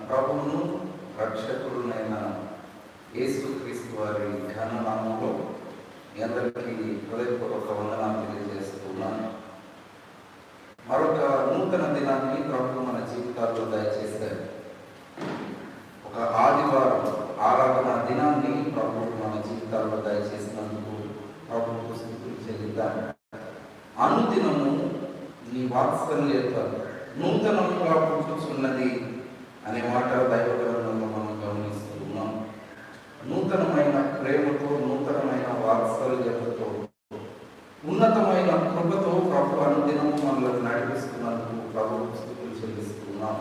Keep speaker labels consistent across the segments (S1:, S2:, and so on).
S1: ప్రభువును రక్షకుడునైన యేసుక్రీస్తు వారి ఘన నామములో మీ అందరికీ హృదయపూర్వక వందనాలు తెలియజేస్తున్నాను. మరొక నూతన దినాన్ని ప్రభు మన జీవితాల్లో దయచేశారు. ఒక ఆదివారం ఆరాధన దినాన్ని ప్రభు మన జీవితాల్లో దయచేసినందుకు ప్రభువుకు స్తుతులు చెల్లిద్దాం. అనుదినము నీ వాత్సల్యత నూతనముగా పుట్టుచున్నది అనే మాట దైవ గ్రంథంలో మనం గమనిస్తూ ఉన్నాం. నూతనమైన ప్రేమతో, నూతనమైన వాత్సల్యతతో, ఉన్నతమైన కృపతో ప్రభు అనుదినము మనల్ని నడిపిస్తున్నందుకు ప్రభువుకు స్తుతులు చెల్లిస్తున్నాం.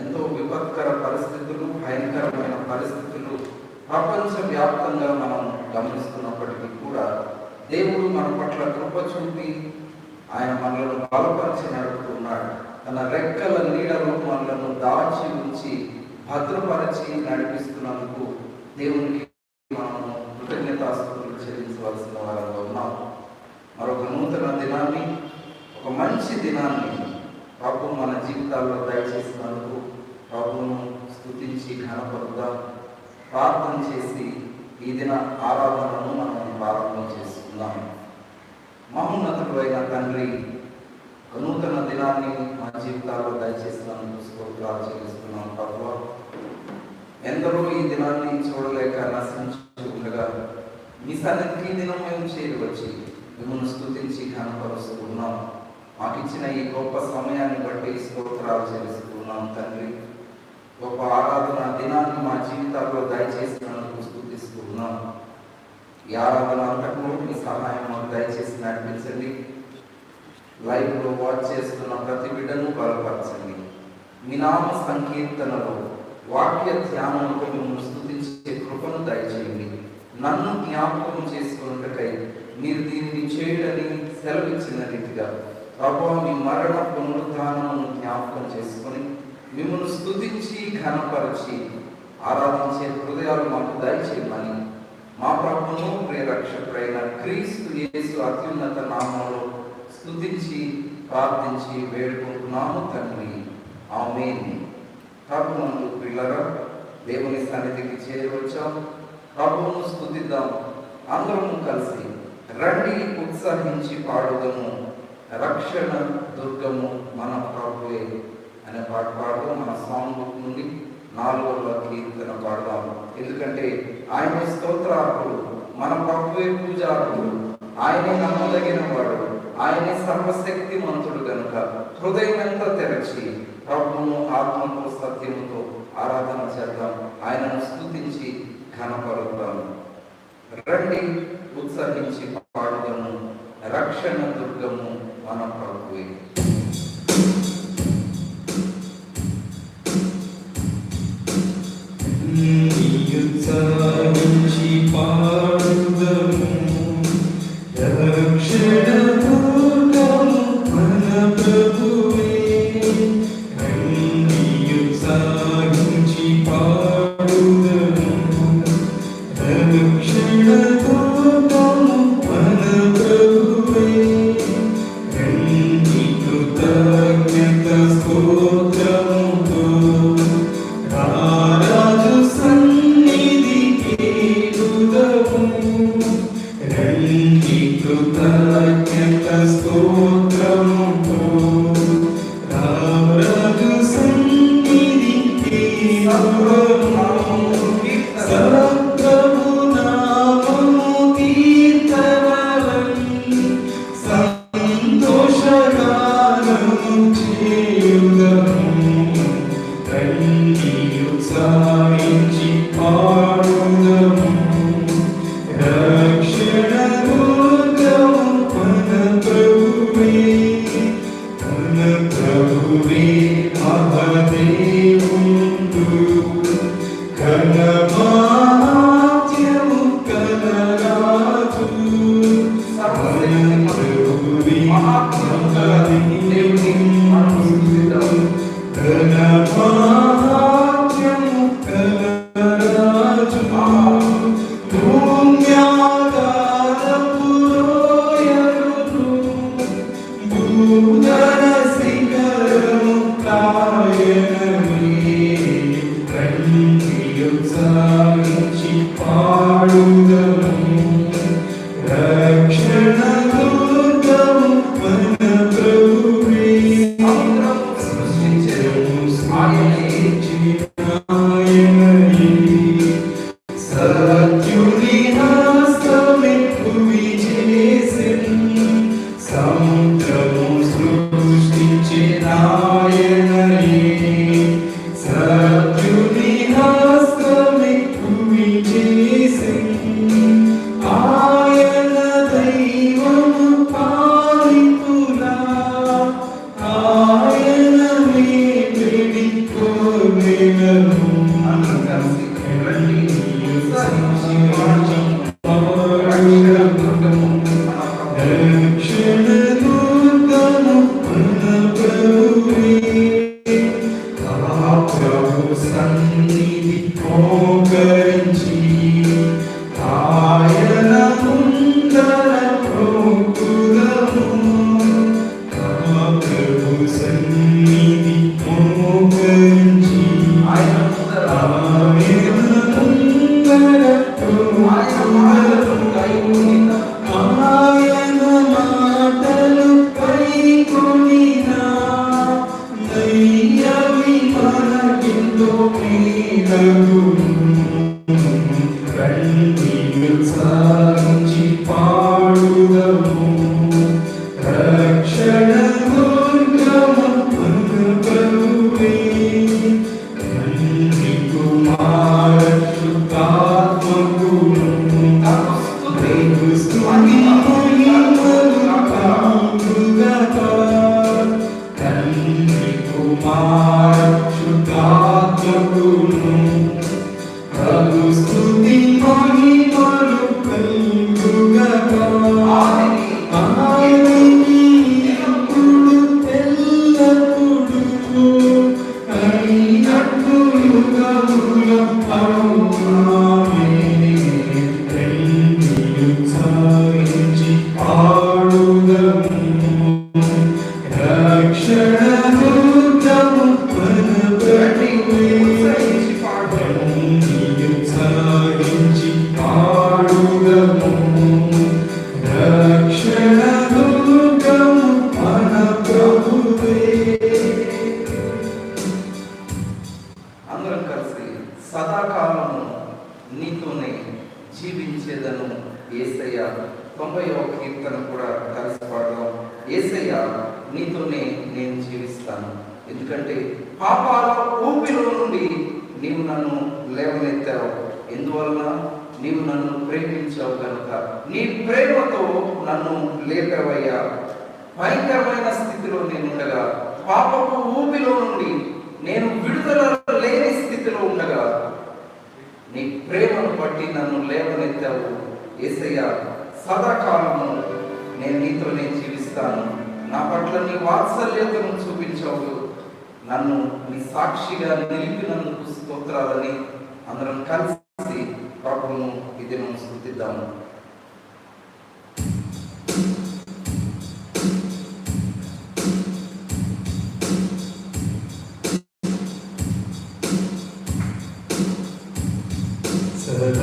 S1: ఎంతో విపత్కర పరిస్థితులు, భయంకరమైన పరిస్థితులు ప్రపంచవ్యాప్తంగా మనం గమనిస్తున్నప్పటికీ కూడా దేవుడు మన పట్ల కృప చూపి ఆయన మనలను బలపరిచి నడుపుతున్నాడు. తన రెక్కల నీడలో మనలను దాచి ఉంచి భద్రపరిచి నడిపిస్తున్నందుకు దేవునికి మనము కృతజ్ఞతాస్తుతులు చెల్లించవలసిన వారంగా ఉన్నాం. మరొక నూతన దినాన్ని, ఒక మంచి దినాన్ని ప్రభు మన జీవితాల్లో దయచేసినందుకు ప్రభువును స్తుతించి ఘనపరుద్దాం. ప్రార్థన చేసి ఈ దిన ఆరాధనను మనం ప్రారంభం చేసుకుందాం. మహోన్నతుడు అయిన తండ్రి, నూతన దినాన్ని మా జీవితాల్లో దయచేసినందుకు స్తోత్రాలు చెల్లిస్తున్నాం. ప్రభువా, ఎందరో ఈ దినాన్ని చూడలేక నశించి ఉండగా మీ సన్నిధికి ఈ దినం మేము చేరువచ్చి మిమ్మల్ని స్తుతించి ఘనపరుస్తున్నాం. మాకు ఇచ్చిన ఈ గొప్ప సమయాన్ని బట్టి స్తోత్రాలు చెల్లిస్తున్నాం. తండ్రి, గొప్ప ఆరాధన దినాన్ని మా జీవితాల్లో దయచేసినందుకు స్తుతిస్తున్నాం. ఈ ఆరాధన అంతట్లో మీ సహాయం మాకు దయచేసి నడిపించండి. లైవ్లో వాచ్ చేస్తున్న ప్రతి బిడ్డను బలపరచండి. మీ నామ సంకీర్తనలో, వాక్య ధ్యానంలో మిమ్మల్ని స్తుతించే కృపను దయచేయండి. నన్ను జ్ఞాపకం చేసుకున్నకై మీరు దీనిని చేయడని సెలవిచ్చిన రీతిగా ప్రభువా, మీ మరణ పునరుద్ధానమును జ్ఞాపకం చేసుకొని మిమ్మల్ని స్తుతించి ఘనపరచి ఆరాధించే హృదయాలు మాకు దయచేయమని మా ప్రభువును ప్రియరక్షకుడైన క్రీస్తు యేసు అత్యున్నత నామములో స్తుతించి ప్రార్థించి వేడుకుంటున్నాము తండ్రి, ఆమేన్. ప్రభువునందు ప్రియులారా, దేవుని సన్నిధికి చేరువచ్చాం. ప్రభువును స్తుతిద్దాం. అందరము కలిసి రండి ఉత్సాహించి పాడుదము, రక్షణ దుర్గము మన ప్రభువే అనే పాట పాడుదాం. మన సాంగ్ బుక్ నుండి 4వ కీర్తన పాడదాం. ఎందుకంటే ఆయన స్తోత్రార్హుడు, మన ప్రభువే పూజార్హుడు, ఆయనే నమ్మదగిన వాడు, ఆయనే సర్వశక్తి మంతుడు గనుక హృదయం ఎంత తెరచి ప్రభువును ఆత్మతో సత్యముతో ఆరాధన చేద్దాం. ఆయనను స్తుతించి ఘనపరుద్దాం. రండి ఉత్సహించి పాడుదము, రక్షణ దుర్గము మన ప్రభువే.
S2: ఉత్సహించి పాడుదము, రక్షణ దుర్గము మన ప్రభువే. రండి ఉత్సహించి పాడుదము, రక్షణ దుర్గము మన ప్రభువే. రండి కృతజ్ఞత స్తోత్రముతో రారాజు సన్నిధికి ఎదుదము. రండి కృతజ్ఞత స్తోత్రముతో రారాజు సన్నిధికి ఎదుదము. సప్రభు నామము కీర్తనలని సంతోషగానము చేయుదము. రండి ఉత్సాహించి పాడుదము, రక్షణ దుర్గము మన ప్రభువే. మన ప్రభువే మహాదేవుడు, ఘనమాత్యము కలరాజు. మన ప్రభువే మహాదేవుడు, ఘనమాత్యము కలరాజు. సాగించి పాడుదము రక్షణ దుర్గము మన ప్రభువే
S1: సముద్రము సృష్టించెను ఆయనే
S2: సత్యుని హస్తమే భూమి చేసెను సముద్రము సృష్టించిన ఆయనే సత్యుని హస్తమే భూమి చేసెను ఆయన దైవము పాలితులా ఆయన మేడి కోరెను
S1: అందరం కలిసి రండి ఉత్సాహించి పాడుదాం.
S2: రక్షణ దుర్గము మన ప్రభువే ప్రభు సన్నిధి మోకరించి ఆయన ముందర ప్రోకుదము ప్రభు సన్నిధి మోకరించి
S1: ఆయన ముందర
S2: ముందర ఆయన మాటలు కైకొనినా దయ్యవి మనకెంతో మేలగును రండి సాగించి పాడుదము రక్షణ దుర్గము మన ప్రభువే తండ్రి కుమార శుద్ధాత్మకును తండ్రి కుమార శుద్ధాత్మకును ప్రభు స్తుతి మహిమలు కలుగుగా ఆదిని ఎప్పుడు ఎల్లప్పుడు అయినట్టు యుగముల ఆమేన్ సాగించి పాడుదము రక్షణ దుర్గము మన ప్రభువే సాగించి పాడుదము రక్షణ దుర్గము మన ప్రభువే
S1: అందరం కలిసి సదాకాలము నీతోనే జీవించేదను యేసయ్య. 90వ కీర్తన కూడా కలిసి పాడదాం. యేసయ్య నీతోనే నేను జీవిస్తాను, ఎందుకంటే పాపాల ఊపిలో నుండి నీవు నన్ను లేవనెత్తావు. ఎందువలన? నీవు నన్ను ప్రేమించావు కనుక. నీ ప్రేమతో నన్ను లేపావయ్యా. భయంకరమైన స్థితిలో నేనుండగా, పాపపు ఊపిలో నుండి నేను విడుదల లేని స్థితిలో ఉండగా నీ ప్రేమను బట్టి నన్ను లేవనెత్తావు యేసయ్య. సదాకాలము నేను నీతోనే జీవిస్తాను. నా పట్ల నీ వాత్సల్యతను చూపించావు. నన్ను నీ సాక్షిగా నిలిపినందుకు స్తోత్రాలని అందరం కలిసి ప్రభువును ఈ దినం స్తుతిద్దాము.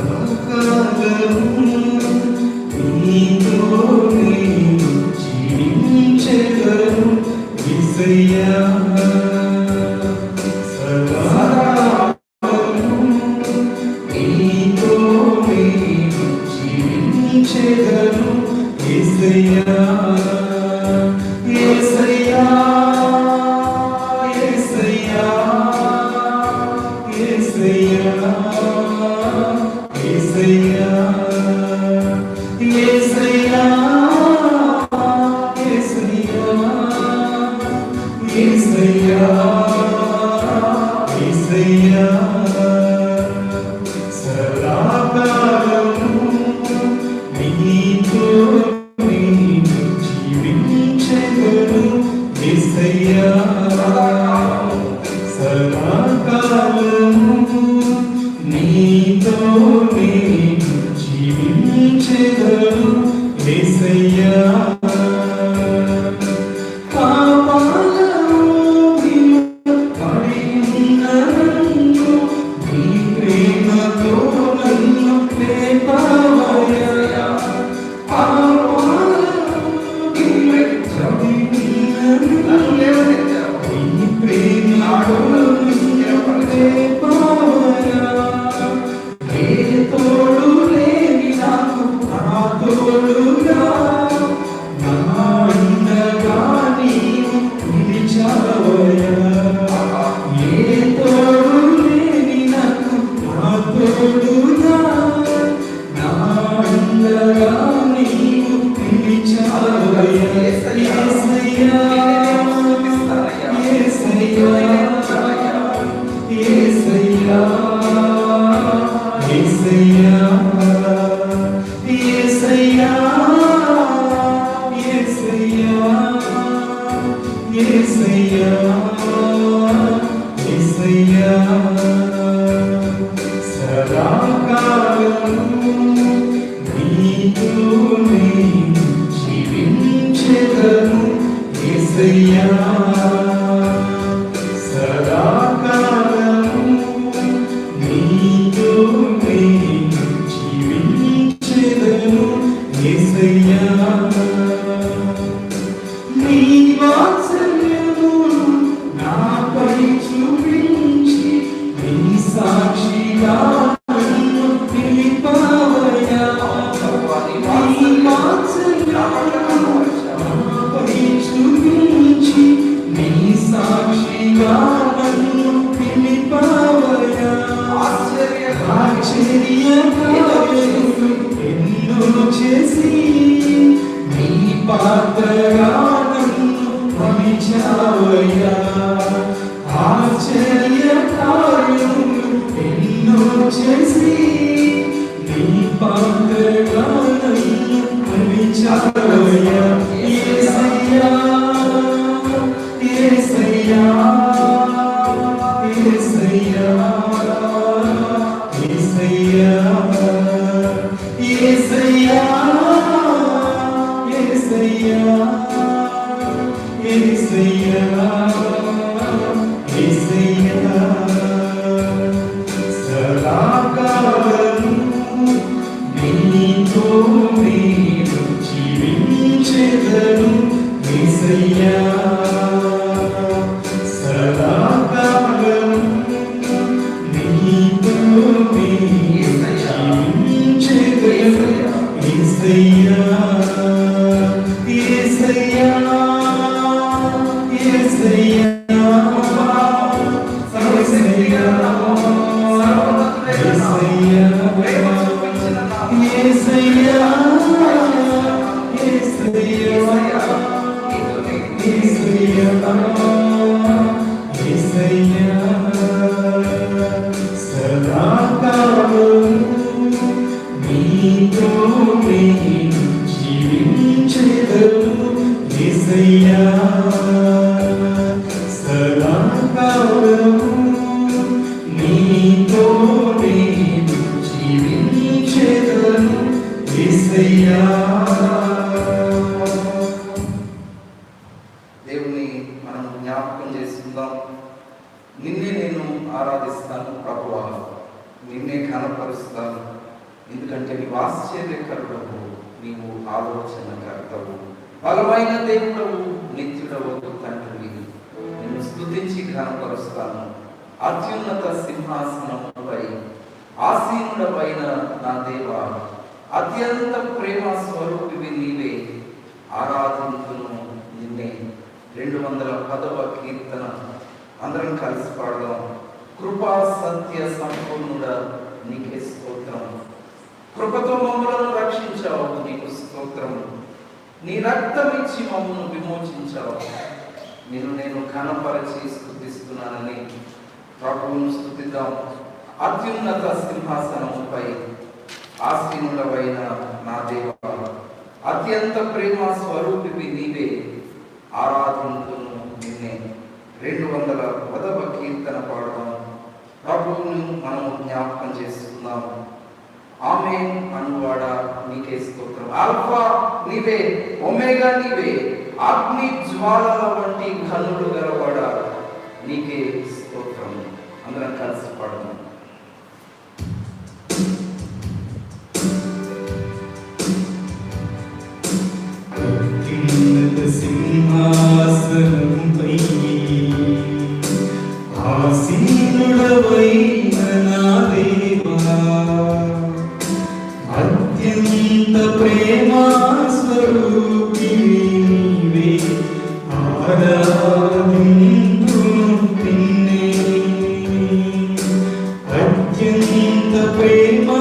S2: సదాకాలము నీతోనే జీవించెదను యేసయ్యా. సదాకాలము నీతోనే జీవించెదను యేసయ్యా. యేసయ్యా యేసయ్యా యేసయ్యా యేసయ్యా యేసయ్యా యేసయ్యా యేసయ్యా
S1: దేవుని మనం జ్ఞాపకం చేసుకుందాం. నిన్నే నేను ఆరాధిస్తాను ప్రభువా, నిన్నే కనపరుస్తాను, ఎందుకంటే నీవు ఆశ్చర్యకరుడవు, నీవు ఆలోచనకర్తవు, బలమైన దేవుడవు, నిత్యుడవు తండ్రి. నిన్ను స్తుతించి కనపరుస్తాను. అత్యున్నత సింహాసనముపై ఆసీనుడవైన నా దేవా, అత్యంత ప్రేమ స్వరూపివి నీవే, ఆరాధించును నిన్నే. 210వ కీర్తన అందరం కలిసి పాడదాం. కృపా సత్య సంపూర్ణుడా నీకే స్తోత్రం. కృపతో మమ్మలను రక్షించావు, నీకు స్తోత్రం. నీ రక్తం ఇచ్చి మమ్మను విమోచించావు. నిన్ను నేను ఘనపరచి స్తుతిస్తున్నానని ప్రభువును స్తుతిద్దాం. అత్యున్నత సింహాసనముపై ఆసీనుడవైన నా దేవా, అత్యంత ప్రేమ స్వరూపివి నీవే, ఆరాధించును నిన్నే. 210వ కీర్తన పాడదాం. ప్రభువును మనము జ్ఞాపకం చేసుకుందాం. ఆమేన్ అనువాడా నీకే స్తోత్రం. ఆల్ఫా నీవే, ఒమేగా నీవే, అగ్ని జ్వాలల వంటి కన్నులు గలవాడా నీకే స్తోత్రం. అందరం కలిసి పాడదాం.
S2: సింహాసనంపై ఆసీనుడవైన నా దేవా, అత్యంత ప్రేమా స్వరూపివి నీవే, ఆరాధింతును నిన్నే. అత్యంత ప్రేమా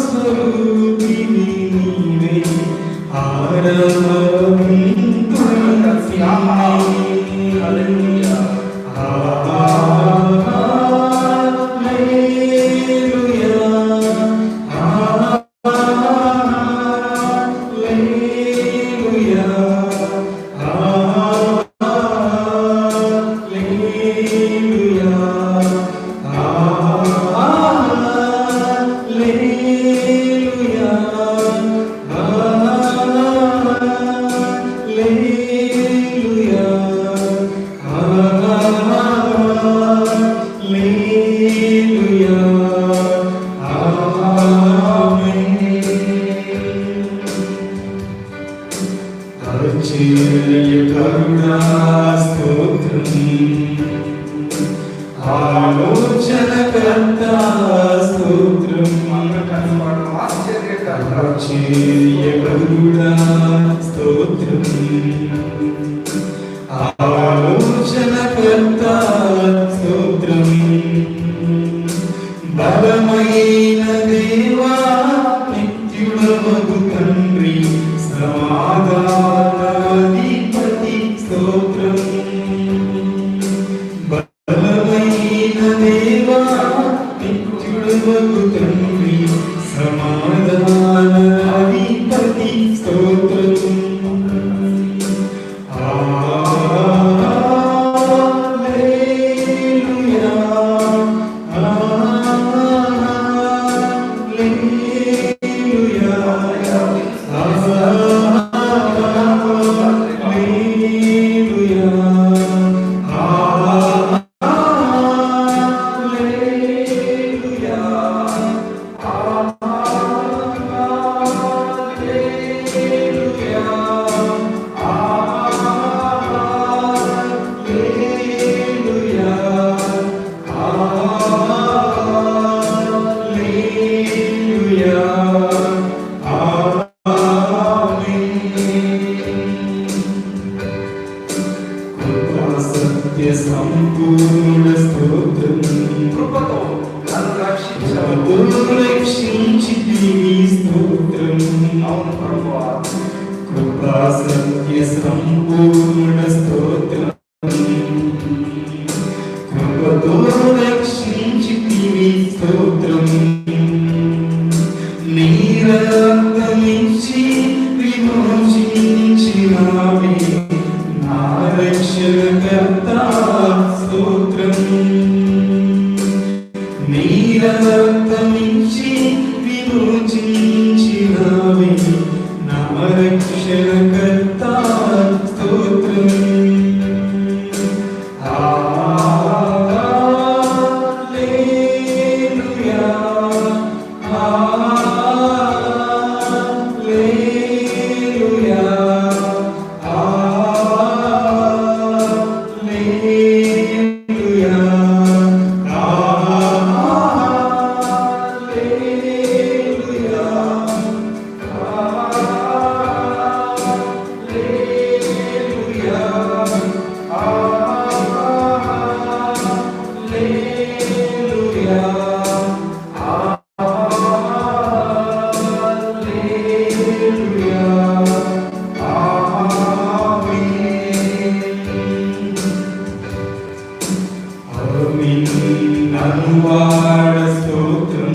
S2: స్వరూపివి నీవే, ఆశ్చర్యకరుడా స్తోత్రం, ఆలోచనకర్త స్తోత్రం, బలమైన దేవా నిత్యుడవగు తండ్రి సమాధానాధిపతి స్తోత్రం, బలమైన దేవా నిత్యుడవగు తండ్రి సమాధానాధిపతి స్తోత్రం. సంపూర్ణ స్తోత్రం,
S1: కృపతో నన్ను
S2: రక్షించితివి స్తోత్రం.
S1: అవును ప్రభువా,
S2: కృపా సత్య సంపూర్ణ స్తోత్రం, కృపతో రక్షించితివి స్తోత్రం. నీ రక్తమిచ్చి విమోచించినావే నా రక్షణకర్త స్తోత్రం. నీ రక్తమిచ్చి విమోచించినావే నా రక్షణకర్త స్తోత్రం. హల్లెలూయా, హల్లెలూయా, అనువాడ స్తోత్రం,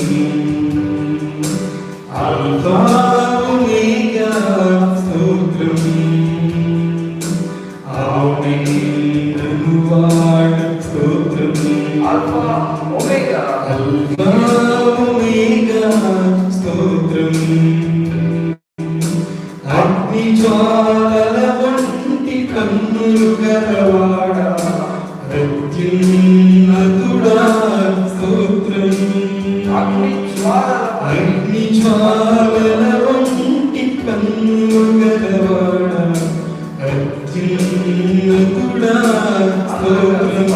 S2: అల్ఫా ఒమేగా స్తోత్రం. ఆమేన్ అనువాడ స్తోత్రం,
S1: ఆల్ఫా ఒమేగా,
S2: అల్ఫా ఒమేగా స్తోత్రం. అగ్ని జ్వాలల వంటి కన్నులు గలవాడా అత్యున్నతుడా స్తోత్రం. అగ్ని జ్వాలల వంటి కన్నులు గలవాడా అత్యున్నతుడా స్తోత్రం.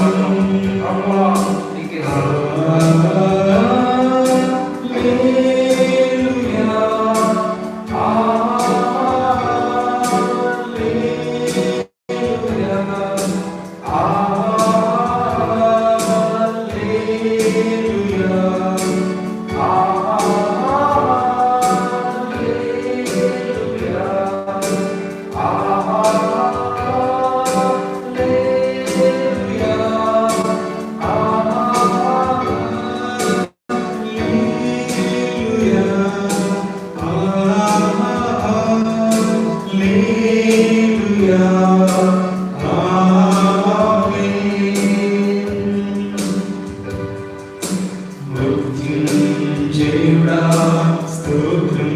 S2: మృత్యుంజయుడా స్తోత్రం,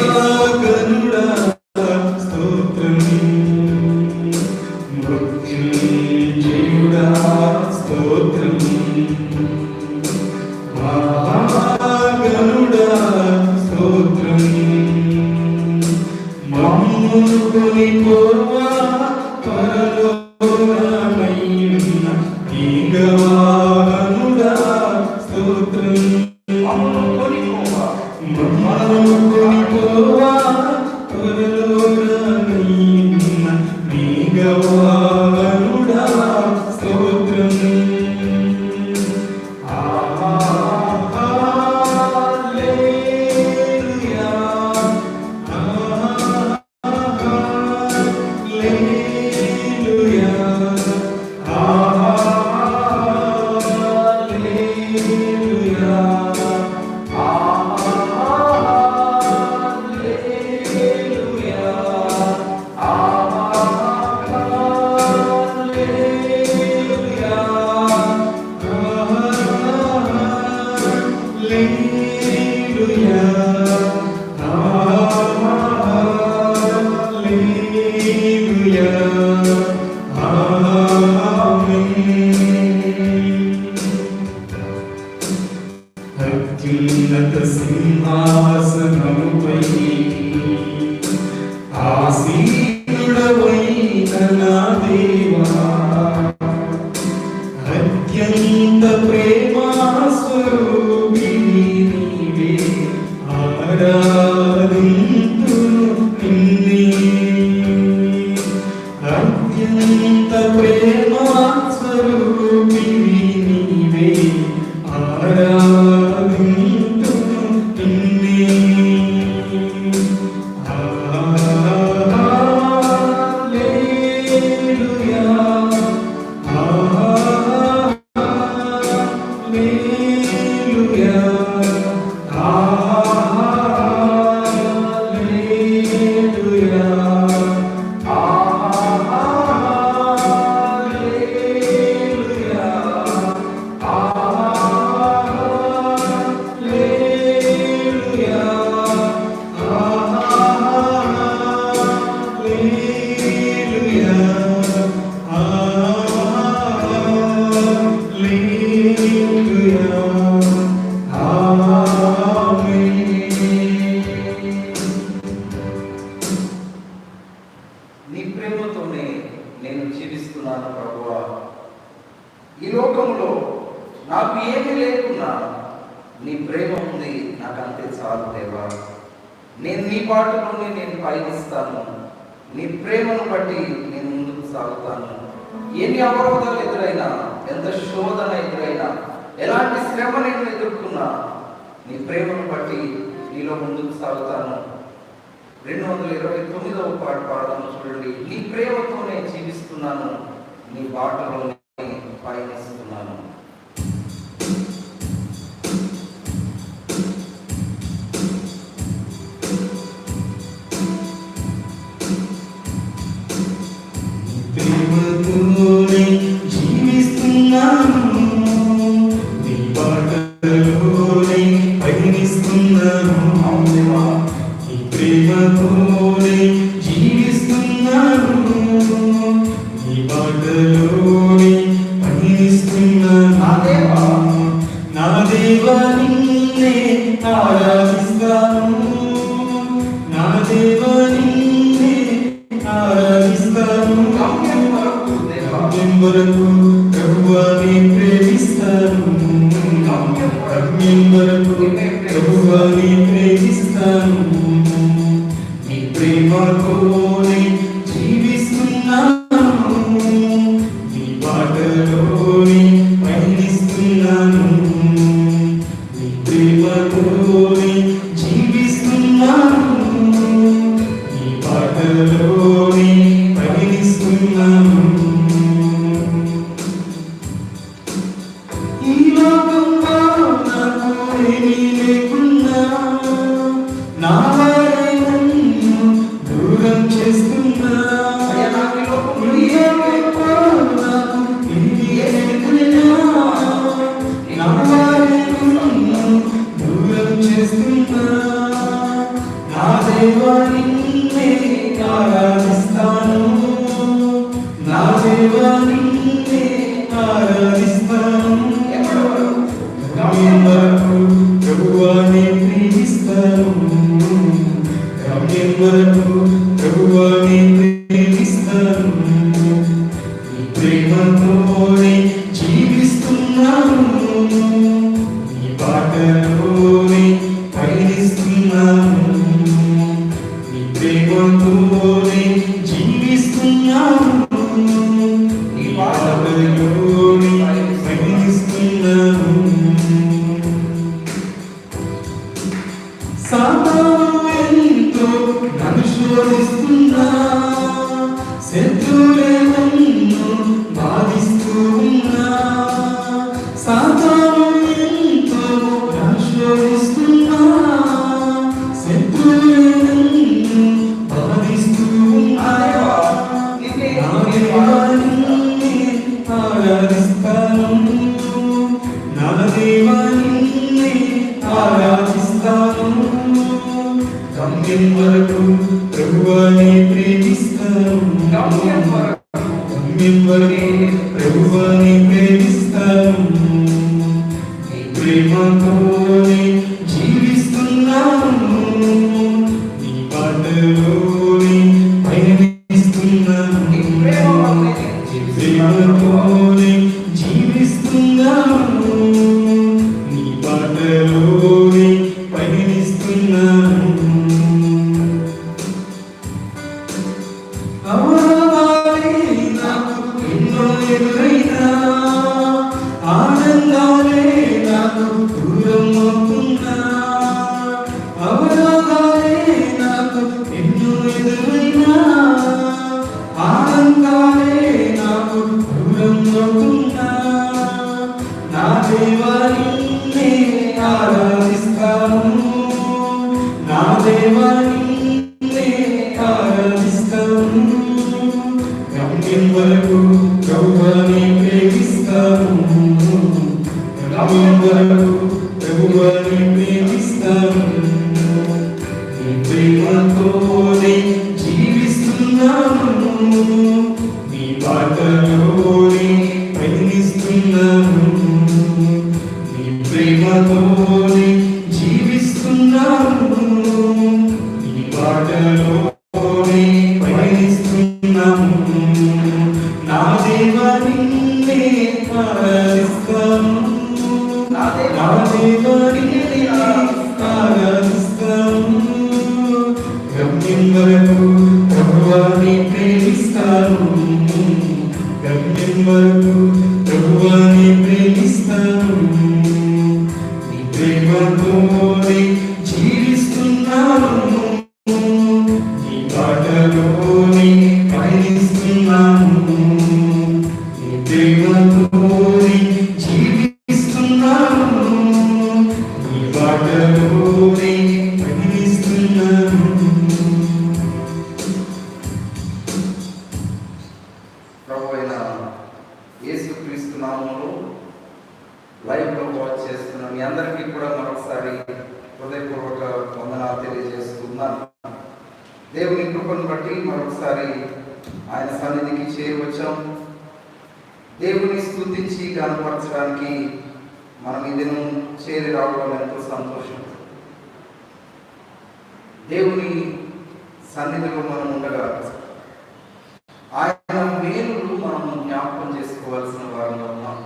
S2: మహాగణుడా స్తోత్రం. మృత్యుంజయుడా స్తోత్రం, మహాగణుడా స్తోత్రం. మమ్మును కొనిపోవా పరలోకమయ్యున్న దిగవాహనుడా స్తోత్రం.
S1: మమ్మను కొనిపోవా
S2: మమ్మను కొనిపోవా త్వరలోన మేఘవాహనుడా స్తోత్రం. హల్లెలూయా హల్లెలూయా హల్లెలూయా అత్యున్నత సింహాసనముపై ఆసీనుడవైన నా దేవా, అత్యంత ప్రేమా స్వరూపి నీవే, ఆరాధింతును నిన్నే. అత్యంత ప్రేమా స్వరూపి నీవే, ఆరాధింతును నిన్నే. హల్లెలూయా హల్లెలూయా హల్లెలూయా
S1: నీ ప్రేమతోనే నేను జీవిస్తున్నాను ప్రభువా. ఈ లోకంలో నాకు ఏమీ లేకున్నా నీ ప్రేమ ఉంది, నాకు అంతే చాలు దేవా. నేను నీ బాటలోనే నేను పయనిస్తాను, నీ ప్రేమను బట్టి నేను ముందుకు సాగుతాను. ఎన్ని అవరోధాలు ఎదురైనా, ఎంత శోధన ఎదురైనా, ఎలాంటి శ్రమ నేను ఎదుర్కొన్నా నీ ప్రేమను బట్టి నీలో ముందుకు సాగుతాను. 229వ పాట పాడదాము చూడండి. నీ ప్రేమతోనే జీవిస్తున్నాను, నీ బాటలోనే పయనిస్తున్నాను.
S2: ప్రేమతోనే జీవిస్తున్నాను, నీ బాటలోనే పయనిస్తున్నాను. నీ ప్రేమతోనే జీవిస్తున్నాను, నీ బాటలోనే పయనిస్తున్నాను. నా దేవా నిన్నే ఆరాధిస్తాను, నా దేవా నిన్నే ఆరాధిస్తాను. గమ్యం వరకు ప్రభువా నీ ప్రేమిస్తాను, గమ్యం వరకు ప్రభువా నీ ప్రేమిస్తాను. నీ ప్రేమతోనే జీవిస్తున్నాను, నీ బాటలోనే పయనిస్తున్నాను. నీ ప్రేమతోనే జీవిస్తున్నాను, నీ బాటలోనే పయనిస్తున్నాను. ఈ లోకంలో నాకు ఏమీ లేకున్నా నా వారే నన్ను దూరం చేస్తున్నా. ఈ లోకంలో నాకు ఏమీ లేకున్నా నా వారే నన్ను దూరం చేస్తున్నా. బాటలోనే పయనిస్తున్నాము, నీ ప్రేమతోనే జీవిస్తున్నాము, నీ బాటలోనే పయనిస్తున్నాము. సాతాను ఎంతో నన్ను శోధిస్తున్నా, శత్రువులే నన్ను బాధిస్తూ ఉన్నా. సాతాను ఎంతో నన్ను శోధిస్తున్నా, శత్రువులే నన్ను బాధిస్తూ ఉన్నా. నా దేవాన్ని ఆరాధిస్తాను, నా దేవాన్ని ఆరాధిస్తాను. గమ్యం వరకు ప్రభువాని ప్రేమిస్తాను, గమ్యం వరకు ప్రభువాని ప్రేమిస్తాను. నీ ప్రేమతోనే జీవిస్తున్నాను, నీ బాటలోనే పయనిస్తున్నాను, నీ ప్రేమతోనే జీవిస్తున్నాను, నీ బాటలోనే పయనిస్తున్నాను. అవమానాలే నాకు ఎన్నో ఎదురైనా, ఆనందాలే నాకు దూరం అవుతున్నా. అవరోధాలే నాకు ఎన్నో ఎదురైనా, ఆనందాలే నాకు దూరం అవుతున్నా. నా దేవాన్ని ఆరాధిస్తాను, నా దేవాన్ని ఆరాధిస్తాను. గమ్యం వరకు ప్రభువాని ప్రేమిస్తాను, గమ్యం వరకు ప్రభువాని ప్రేమిస్తాను. నీ ప్రేమతోనే జీవిస్తున్నాను, నీ బాటలోనే పయనిస్తున్నాను, నీ ప్రేమతోనే జీవిస్తున్నాను, నీ బాటలోనే పయనిస్తున్నాము. నా దేవాన్ని ఆరాధిస్తాను, నా దేవాన్ని ఆరాధిస్తాను. గమ్యం వరకు ప్రభువాని ప్రేమిస్తాను, గమ్యం వరకు ప్రభువాని ప్రేమిస్తాను. నీ ప్రేమతోనే జీవిస్తున్నాను, నీ బాటలోనే పయనిస్తున్నాను, నీ ప్రేమతోనే జీవిస్తున్నాను, నీ బాటలోనే పయనిస్తున్నాను.
S1: ప్రభువైన యేసుక్రీస్తు నామములో లైవ్లో వాచ్ చేస్తున్న మీ అందరికీ కూడా మరొకసారి హృదయపూర్వక వందనాలు తెలియజేస్తున్నాను. దేవుని కృపను బట్టి మరొకసారి ఆయన సన్నిధికి చేరవచ్చాం. దేవుని స్తుతించి కనపరచడానికి మనం ఈ దినం చేరి రావడం ఎంతో సంతోషం. దేవుని సన్నిధిలో మనం ఉండగా ఆయన మేలులు మనం జ్ఞాపకం చేసుకోవాల్సిన వారంగా ఉన్నాం.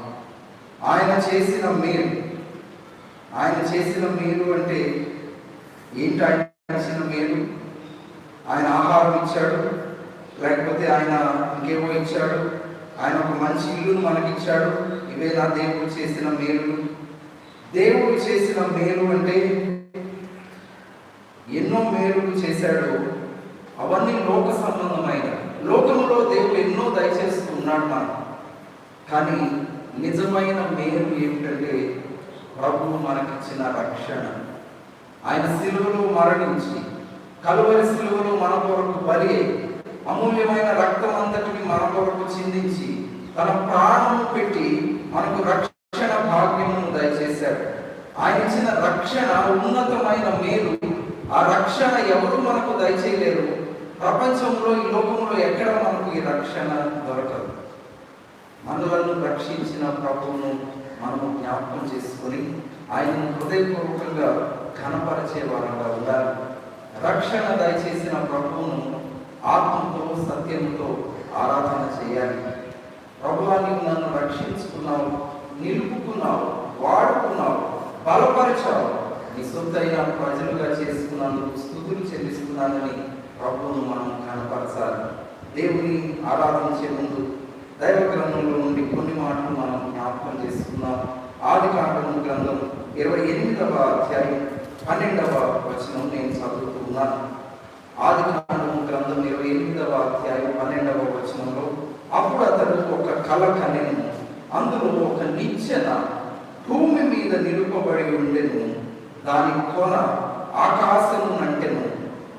S1: ఆయన చేసిన మేలు, ఆయన చేసిన మేలు అంటే ఏంటి? ఆయన చేసిన మేలు, ఆయన ఆహారం ఇచ్చాడు, లేకపోతే ఆయన ఇంకేమో ఇచ్చాడు, ఆయన ఒక మంచి ఇల్లును మనకిచ్చాడు. ఇవే నా దేవుడు చేసిన మేలు. దేవుడు చేసిన మేలు అంటే ఎన్నో మేలులు చేశాడు. అవన్నీ లోక సంబంధమైన, లోకంలో దేవుడు ఎన్నో దయచేస్తూ ఉన్నాడు మనం. కానీ నిజమైన మేలు ఏమిటంటే ప్రభువు మనకిచ్చిన రక్షణ. ఆయన సిలువలో మరణించి, కలువరి సిలువలో మన కొరకు బలి అయి, అమూల్యమైన రక్తం అంతటిని మన కొరకు చిందించి, తన ప్రాణము పెట్టి మనకు రక్షణ భాగ్యమును దయచేశాడు. ఆయన ఇచ్చిన రక్షణ ఉన్నతమైన మేలు. ఆ రక్షణ ఎవరు మనకు దయచేయలేరు. ప్రపంచంలో, ఈ లోకంలో ఎక్కడ మనకు ఈ రక్షణ దొరకదు. మనలను రక్షించిన ప్రభువును మనము జ్ఞాపకం చేసుకొని ఆయనను హృదయపూర్వకంగా ఘనపరిచే వారంగా ఉండాలి. రక్షణ దయచేసిన ప్రభువును ఆత్మతో సత్యంతో ఆరాధన చేయాలి. ప్రభువా, నీవు నన్ను రక్షించుకున్నావు, నిలుపుకున్నావు, వాడుకున్నావు, బలపరిచావు. నీ సొంతైన ప్రజలుగా చేసుకున్నందుకు స్తుతులు చెల్లిస్తున్నానని ప్రభువును మనం కనపరచాలి. దేవుని ఆరాధించే ముందు దైవ గ్రంథంలో నుండి కొన్ని మాటలు మనం జ్ఞాపకం చేసుకున్నాం. ఆదికాండము గ్రంథం 28వ అధ్యాయం 12వ వచనం నేను చదువుతూ ఉన్నాను. ఆదికాండము గ్రంథం 28వ అధ్యాయం 12వ వచనంలో, అప్పుడు అతడు ఒక కల కనెను, అందులో ఒక నిచ్చెన భూమి మీద నిలుపబడి ఉండెను, దాని కొన ఆకాశము నంటెను,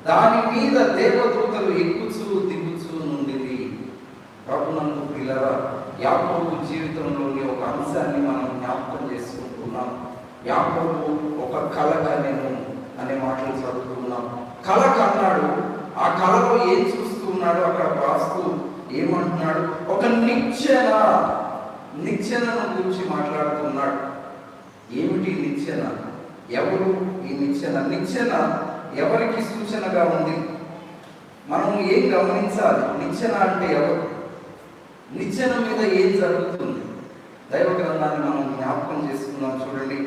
S1: దాని మీద దేవదూతలు ఎక్కుచూ దిగుచూ నుండిది. ప్రభునందు పిల్లరా, యాకోబు జీవితంలోని ఒక అంశాన్ని మనం జ్ఞాపకం చేసుకుంటున్నాం. యాకోబు ఒక కల కనెను అనే మాటలు చదువుతున్నాం. కల కన్నాడు. ఆ కలలో ఏం చూస్తూ ఉన్నాడు? అక్కడ రాస్తూ ఏమంటున్నాడు? ఒక నిచ్చెనను గురించి మాట్లాడుతున్నాడు. ఏమిటి నిచ్చెన? ఎవరు ఈ నిచ్చెన? నిచ్చెన ఎవరికి సూచనగా ఉంది? మనం ఏం గమనించాలి? నిచ్చెన అంటే ఎవరు? నిచ్చెన మీద ఏం జరుగుతుంది? దైవ గ్రంథాన్ని మనం జ్ఞాపకం చేసుకుందాం. చూడండి,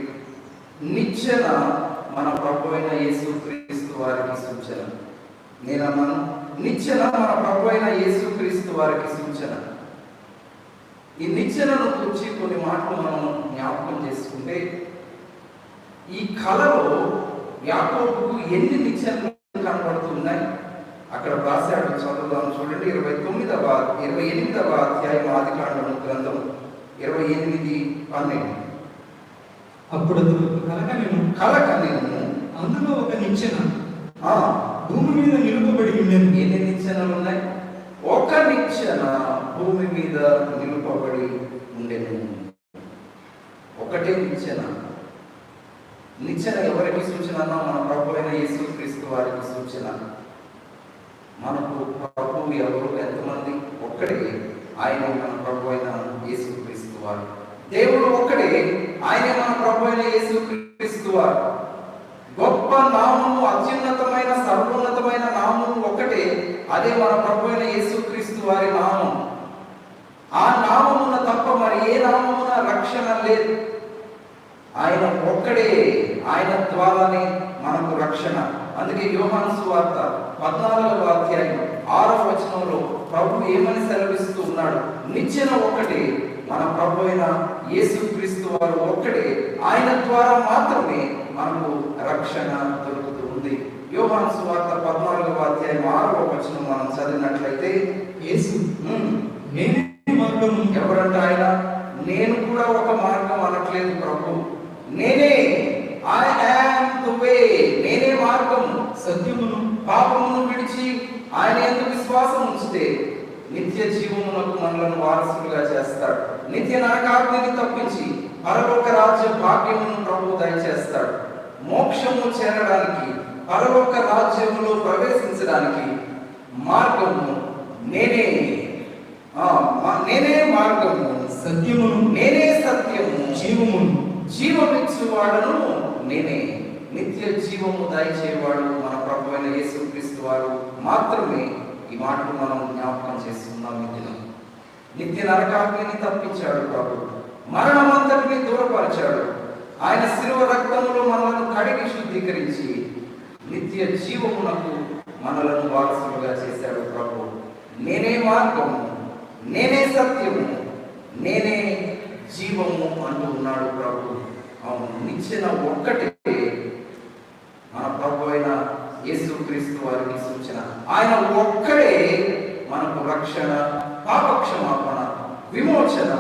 S1: నిచ్చెన మన ప్రభు అయిన యేసుక్రీస్తు వారికి సూచన. నేను అన్నాను, నిచ్చెన మన ప్రభు అయిన యేసుక్రీస్తు వారికి సూచన. ఈ నిచ్చెనను గురించి కొన్ని మాటలు మనం జ్ఞాపకం చేసుకుంటే, ఈ కళలో యాకోబుకు ఎన్ని నిచ్చెనలు కనబడుతున్నాయి అక్కడ రాశాడు. చదువుదాం, చూడండి. 28వ అధ్యాయం ఆదికాండము గ్రంథం 28:12.
S2: అప్పుడు అతడు కల కనెను, అందులో ఒక నిచ్చెన భూమి మీద నిలుపబడి ఉండెను.
S1: ఎన్ని నిచ్చెనలు ఉన్నాయి? ఒక నిచ్చెన భూమి మీద నిలుపబడి ఉండెను. ఒకటే నిచ్చెన. నిచ్చెన ఎవరికి సూచన? మన ప్రభు అయిన యేసుక్రీస్తు వారికి సూచన. మనకు ప్రభువు ఎవరు? ఎంతమంది? ఒక్కడే, ఆయన మన ప్రభు అయిన యేసుక్రీస్తు వారు. దేవుడు ఒక్కడే, ఆయనే మన ప్రభు అయిన యేసుక్రీస్తు వారు. గొప్ప నామము, అత్యున్నతమైన సర్వోన్నతమైన నామము ఒక్కటే, అదే మన ప్రభు అయిన యేసుక్రీస్తు వారి నామం. ఆ నామమున తప్ప మరి ఏ నామమున రక్షణ లేదు. ఆయన ఒక్కడే, ఆయన ద్వారానే మనకు రక్షణ. అందుకే యోహాను సువార్త 14వ అధ్యాయం 6వ వచనంలో ప్రభు ఏమని సెలవిస్తూ ఉన్నాడు? నిచ్చెన ఒక్కటే, మన ప్రభు అయిన యేసుక్రీస్తు వారు ఒక్కడే, ఆయన ద్వారా మాత్రమే మనకు రక్షణ దొరుకుతూ ఉంది. యోహాను సువార్త 14వ అధ్యాయం 6వ వచనం మనం చదివినట్లయితే,
S2: యేసు నేనే మార్గము.
S1: ఎవరంటే ఆయన? నేను కూడా ఒక మార్గం అనట్లేదు ప్రభు. నేనే, ఐ యామ్ ది వే, నేనే మార్గము
S2: సత్యమును.
S1: పాపమును విడిచి ఆయన యందు విశ్వాసం ఉంచితే నిత్య జీవమునకు మనలను వారసులుగా చేస్తాడు. నిత్య నరకాగ్నిని తప్పించి పరలోక రాజ్య భాగ్యమును ప్రభు దయచేస్తాడు. మోక్షము చేరడానికి, పరలోక రాజ్యములో ప్రవేశించడానికి మార్గము నేనే. నేనే మార్గము,
S2: సత్యమును,
S1: నేనే సత్యము,
S2: జీవమును.
S1: జీవమిచ్చువాడును నేనే. నిత్య జీవము దయచేవాడు మన ప్రభు అయిన యేసుక్రీస్తు వారు మాత్రమే. ఈ మాటలు మనం జ్ఞాపకం చేస్తున్నాం. నిత్య నరకాగ్నిని తప్పించాడు ప్రభు. మరణమంతటిని దూరపరిచాడు. ఆయన శిలువ రక్తములో మనలను కడిగి శుద్ధీకరించి నిత్య జీవమునకు మనలను వారసులుగా చేశాడు ప్రభు. నేనే మార్గము, నేనే సత్యము, నేనే జీవము అంటూ ఉన్నాడు ప్రభు. అవును, నిచ్చెన ఒక్కటే, మన ప్రభు అయిన యేసుక్రీస్తు వారికి సూచన. ఆయన ఒక్కడే మనకు రక్షణ, పాపక్షమాపణ, విమోచన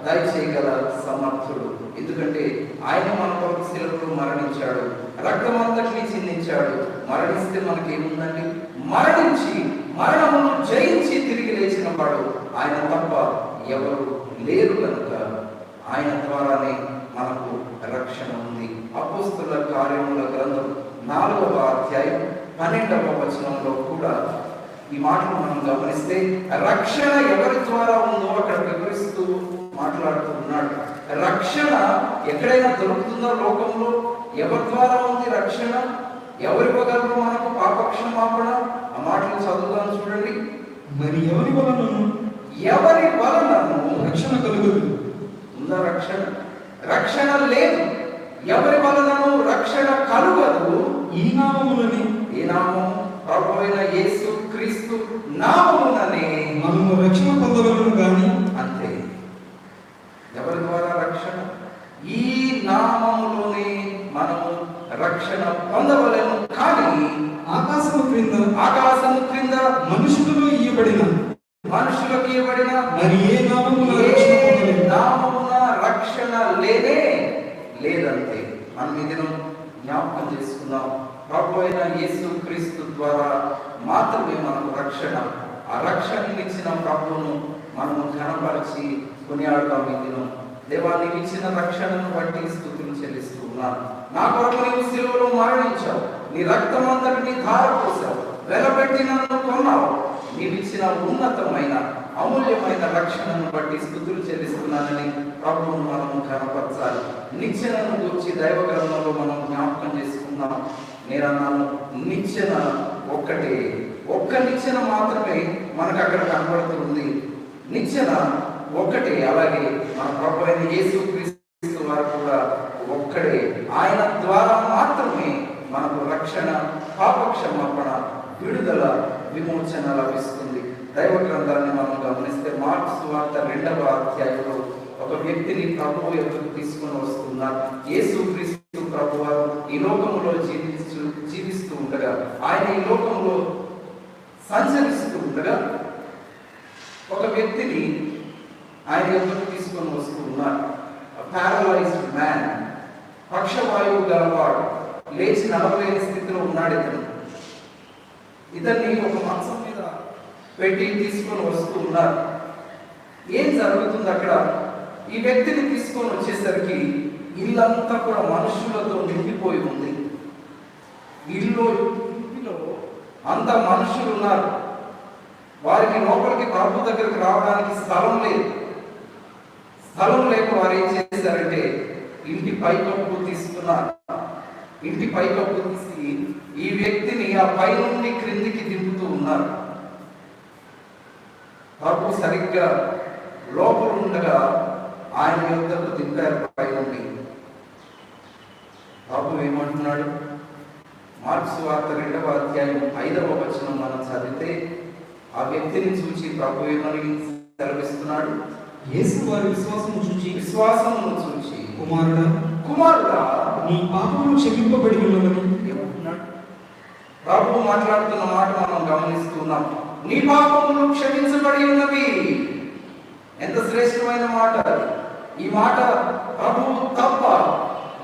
S1: దయచేయగల సమర్థుడు. ఎందుకంటే ఆయన మన కొరకు శిలువలో మరణించాడు, రక్తమంతటిని చిందించాడు. మరణిస్తే మనకేముందండి? మరణించి మరణమును జయించి తిరిగి లేచిన వాడు ఆయన తప్ప ఎవరు లేరు కనుక ఆయన ద్వారానే మనకు రక్షణ ఉంది. అపోస్తలుల కార్యముల గ్రంథం 4వ అధ్యాయం 12వ వచనంలో కూడా ఈ మాటలు మనం గమనిస్తే రక్షణ ఎవరి ద్వారా ఉందో అక్కడ వివరిస్తూ మాట్లాడుతూ ఉన్నాడు. రక్షణ ఎక్కడైనా దొరుకుతుందో లోకంలో? ఎవరి ద్వారా ఉంది రక్షణ? ఎవరివ్వగలరు మనకు పాపక్షమాపణ? ఆ మాటలు చదువుదాం, చూడండి.
S2: మరి ఎవరి వలనను
S1: రక్షణ కలుగుతుంది? ఉందా రక్షణ? రక్షణ లేదు. ఎవరి వలనను రక్షణ కలుగదు.
S2: ఈ నామమునని
S1: ఈ నామం ప్రభు అయిన యేసు క్రీస్తు నామముననే
S2: మనము రక్షణ పొందవలను గాని.
S1: అంతే. ఎవరి ద్వారా రక్షణ? ఈ నామములోనే మనము రక్షణ పొందవలెను. కానీ
S2: ఆకాశము క్రింద మనుషులలో ఇయ్యబడిన
S1: మనుషులకు ఇవ్వబడిన
S2: మరి ఏ నామమున
S1: ఏ
S2: రక్షణ పొందలేము.
S1: నామమున రక్షణ లేనే లేదంతే. మనం ఈ దినం జ్ఞాపకం చేసుకున్నాం. ప్రభు అయిన యేసు క్రీస్తు ద్వారా మాత్రమే మనకు రక్షణ. ఆ రక్షణనిచ్చిన ప్రభువును మనము ఘనపరిచి కొనియాడుతాం ఈ దినం. దేవా, నీవు ఇచ్చిన రక్షణను బట్టి స్తుతులు చెల్లిస్తూ ఉన్నాను. నా కొరకు నీవు సిలువలో మరణించావు, నీ రక్తం అంతటిని ధారపోసావు, వెలబెట్టి నన్ను కొన్నావు. నీవిచ్చిన ఉన్నతమైన అమూల్యమైన రక్షణను బట్టి స్తుతులు చెల్లిస్తున్నానని ప్రభువును మనము ఘనపరచాలి. నిచ్చెనను గురించి దైవ గ్రంథంలో మనం జ్ఞాపకం చేసుకున్నాం. నేనన్నాను, నిచ్చెన ఒక్కటే, ఒక్క నిచ్చెన మాత్రమే మనకు అక్కడ కనబడుతుంది. నిచ్చెన ఒక్కటే. అలాగే మన ప్రభు అయిన యేసు క్రీస్తు వారు కూడా ఒక్కడే. ఆయన ద్వారా మాత్రమే మనకు రక్షణ, పాప క్షమాపణ, విడుదల, విమోచన లభిస్తుంది. దైవ గ్రంథాన్ని మనం గమనిస్తే మార్క్స్ సువార్త 2వ అధ్యాయంలో ఒక వ్యక్తిని ప్రభువు ఎదురు తీసుకొని వస్తున్నారు. యేసు క్రీస్తు ప్రభువారు ఈ లోకంలో జీవిస్తూ ఉండగా, ఆయన ఈ లోకంలో సంచరిస్తూ ఉండగా ఒక వ్యక్తిని ఆయన ఎదురు తీసుకొని వస్తూ ఉన్నారు. పారలైజ్డ్ మ్యాన్, పక్షవాయువు గలవాడు, లేచి నడవలేని స్థితిలో ఉన్నాడు. ఇతన్ని ఒక మంచం మీద పెట్టి తీసుకొని వస్తూ ఉన్నారు. ఏం జరుగుతుంది అక్కడ? ఈ వ్యక్తిని తీసుకొని వచ్చేసరికి ఇల్లంతా కూడా మనుషులతో నిండిపోయి ఉంది. ఇంటిలో అంత మనుషులు ఉన్నారు. వారికి లోపలికి ప్రభు దగ్గరికి రావడానికి స్థలం లేదు. స్థలం లేక వారు ఏం చేశారంటే ఇంటి పైకప్పు తీసుకున్నారు. ఇంటి పైకప్పు తీసి ఈ వ్యక్తిని ఆ పై నుండి క్రిందికి దింపుతూ ఉన్నారు. ప్రభు సరిగ్గా లోపల ఉండగా ఆయన యొద్దకు దింపారు పై నుండి. ప్రభు ఏమంటున్నాడు? మార్క్స్ వార్త 2వ అధ్యాయం 5వ వచనం మనం చదివితే ఆ వ్యక్తిని చూచి ప్రభు ఏమని సెలవిస్తున్నాడు?
S2: యేసు వారి విశ్వాసమును చూచి కుమారుడా నీ పాపములు క్షమింపబడి ఉన్నవని
S1: ఏమంటున్నాడు? ప్రభు మాట్లాడుతున్న మాట మనం గమనిస్తున్నాం. నీ పాపములు క్షమించబడి ఉన్నవి. ఎంత శ్రేష్టమైన మాట! ఈ మాట ప్రభువు తప్ప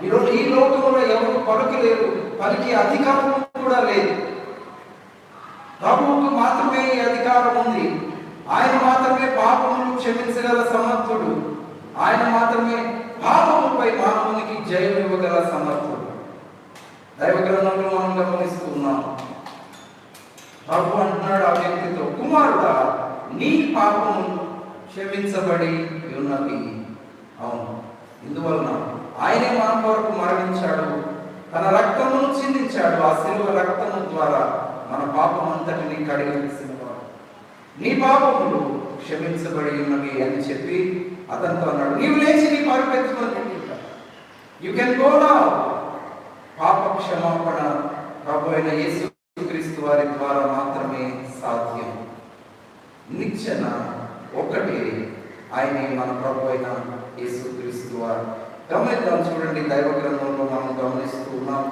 S1: ఈరోజు ఈ లోకంలో ఎవరు పలుకలేరు, పలికి అధికారం కూడా లేదు. ప్రభువుకు మాత్రమే ఈ అధికారం ఉంది. ఆయన మాత్రమే పాపములు క్షమించగల సమర్థుడు. ఆయన మాత్రమే పాపముపై మానవునికి జయం ఇవ్వగల సమర్థుడు. దైవ గ్రంథంలో మనం గమనిస్తున్నాం. ప్రభు అంటున్నాడు ఆ వ్యక్తితో, కుమారుడా నీ పాపములు క్షమించబడి ఉన్నవి. అవును, ఇందువలన ఆయనే మన కొరకు మరణించాడు, తన రక్తమును చిందించాడు. ఆ శిలువ రక్తము ద్వారా మన పాపం అంతటిని కడిగివేసిన వాడు. నీ పాపములు క్షమించబడి ఉన్నవి అని చెప్పి అతనితో అన్నాడు, నీవు లేచి నీ పరిపెత్తుకొని యు కెన్ గో నౌ. పాప క్షమాపణ ప్రభు అయిన యేసు క్రీస్తు వారి ద్వారా మాత్రమే సాధ్యం. నిచ్చెన ఒక్కటే, ఆయనే మన ప్రభు అయిన యేసు క్రీస్తు వారు. గమనిద్దాం, చూడండి, దైవ గ్రంథంలో మనం గమనిస్తూ ఉన్నాం.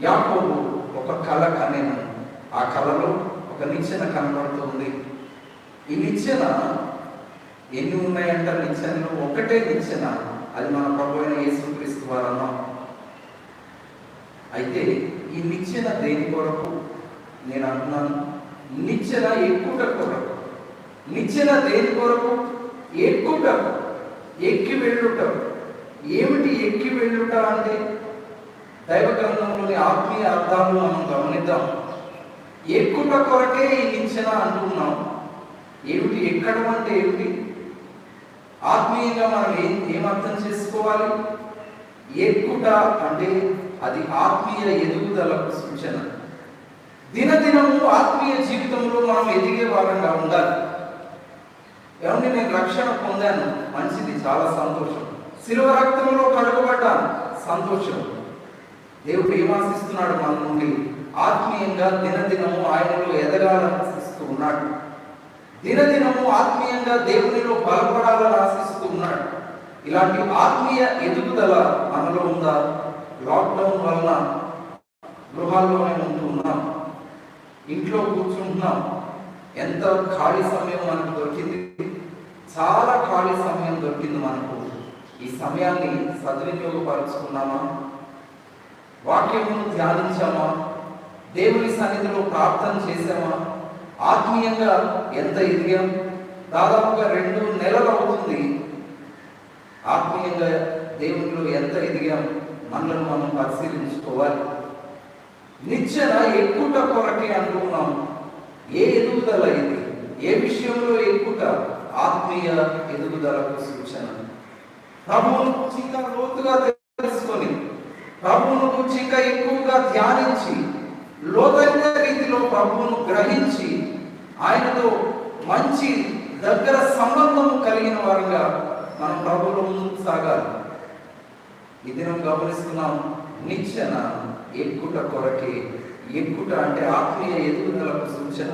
S1: యాకోబు ఒక కళ కనెను. ఆ కళలో ఒక నిచ్చెన కనబడుతుంది. ఈ నిచ్చెన ఎన్ని ఉన్నాయంట? నిచ్చెనలు ఒకటే నిచ్చెన, అది మన ప్రభు అయిన యేసుక్రీస్తు వారు అన్నాం. అయితే ఈ నిచ్చెన దేని కొరకు? నేను అంటున్నాను, నిచ్చెన ఎక్కుట కొరకు. నిచ్చెన దేని కొరకు? ఎక్కుట, ఎక్కి వెళ్ళుట. ఏమిటి ఎక్కి వెళ్ళుట అంటే? దైవ గ్రంథంలోని ఆత్మీయ అర్థాలు మనం గమనిద్దాం. ఎక్కుట కొరకే ఈ నిచ్చెన అంటున్నాం. ఏమిటి ఎక్కడం అంటే? ఏమిటి ఆత్మీయంగా మనం ఏం అర్థం చేసుకోవాలి? ఎక్కుట అంటే అది ఆత్మీయ ఎదుగుదలకు సూచన. దినదినము ఆత్మీయ జీవితంలో మనం ఎదిగే వారంగా ఉండాలి. ఏమంటే నేను రక్షణ పొందాను, మంచిది, చాలా సంతోషం. శిలువ రక్తంలో కడుగబడ్డాను, సంతోషం. దేవుడు ఏమాశిస్తున్నాడు మన నుండి? ఆత్మీయంగా దినదినము ఆయనలో ఎదగాలని ఆశిస్తూ ఉన్నాడు. దినదినము ఆత్మీయంగా దేవునిలో బలపడాలని ఆశిస్తూ ఉన్నాడు. ఇలాంటి ఆత్మీయ ఎదుగుదల మనలో ఉందా? లాక్డౌన్ వలన గృహాల్లోనే ఉంటున్నాం, ఇంట్లో కూర్చుంటున్నాం. ఎంత ఖాళీ సమయం మనకు దొరికింది, చాలా ఖాళీ సమయం దొరికింది మనకు. ఈ సమయాన్ని సద్వినియోగపరుచుకున్నామా? వాక్యమును ధ్యానించామా? దేవుని సన్నిధిలో ప్రార్థన చేశామా? ఆత్మీయంగా ఎంత ఎదిగాం? దాదాపుగా 2 నెలలు అవుతుంది. ఆత్మీయంగా దేవునిలో ఎంత ఎదిగాం? మనల్ని మనం పరిశీలించుకోవాలి. నిచ్చెన ఎక్కుట కొరకే అంటున్నాం. ఏ ఎదుగుదల ఇది? ఏ విషయంలో ఎక్కుట? ఆత్మీయ ఎదుగుదలకు సూచన. ప్రభువును గురించి ఇంకా లోతుగా తెలుసుకొని, ప్రభువును గురించి ఇంకా ఎక్కువగా ధ్యానించి, లోతైన రీతిలో ప్రభువును గ్రహించి, ఆయనతో మంచి దగ్గర సంబంధం కలిగిన వారుగా మనం ప్రభువులో ముందుకు సాగాలి. ఈ దినం గమనిస్తున్నాం, నిచ్చెన ఎక్కుట కొరకే. ఎక్కుట అంటే ఆత్మీయ ఎదుగుదలకు సూచన.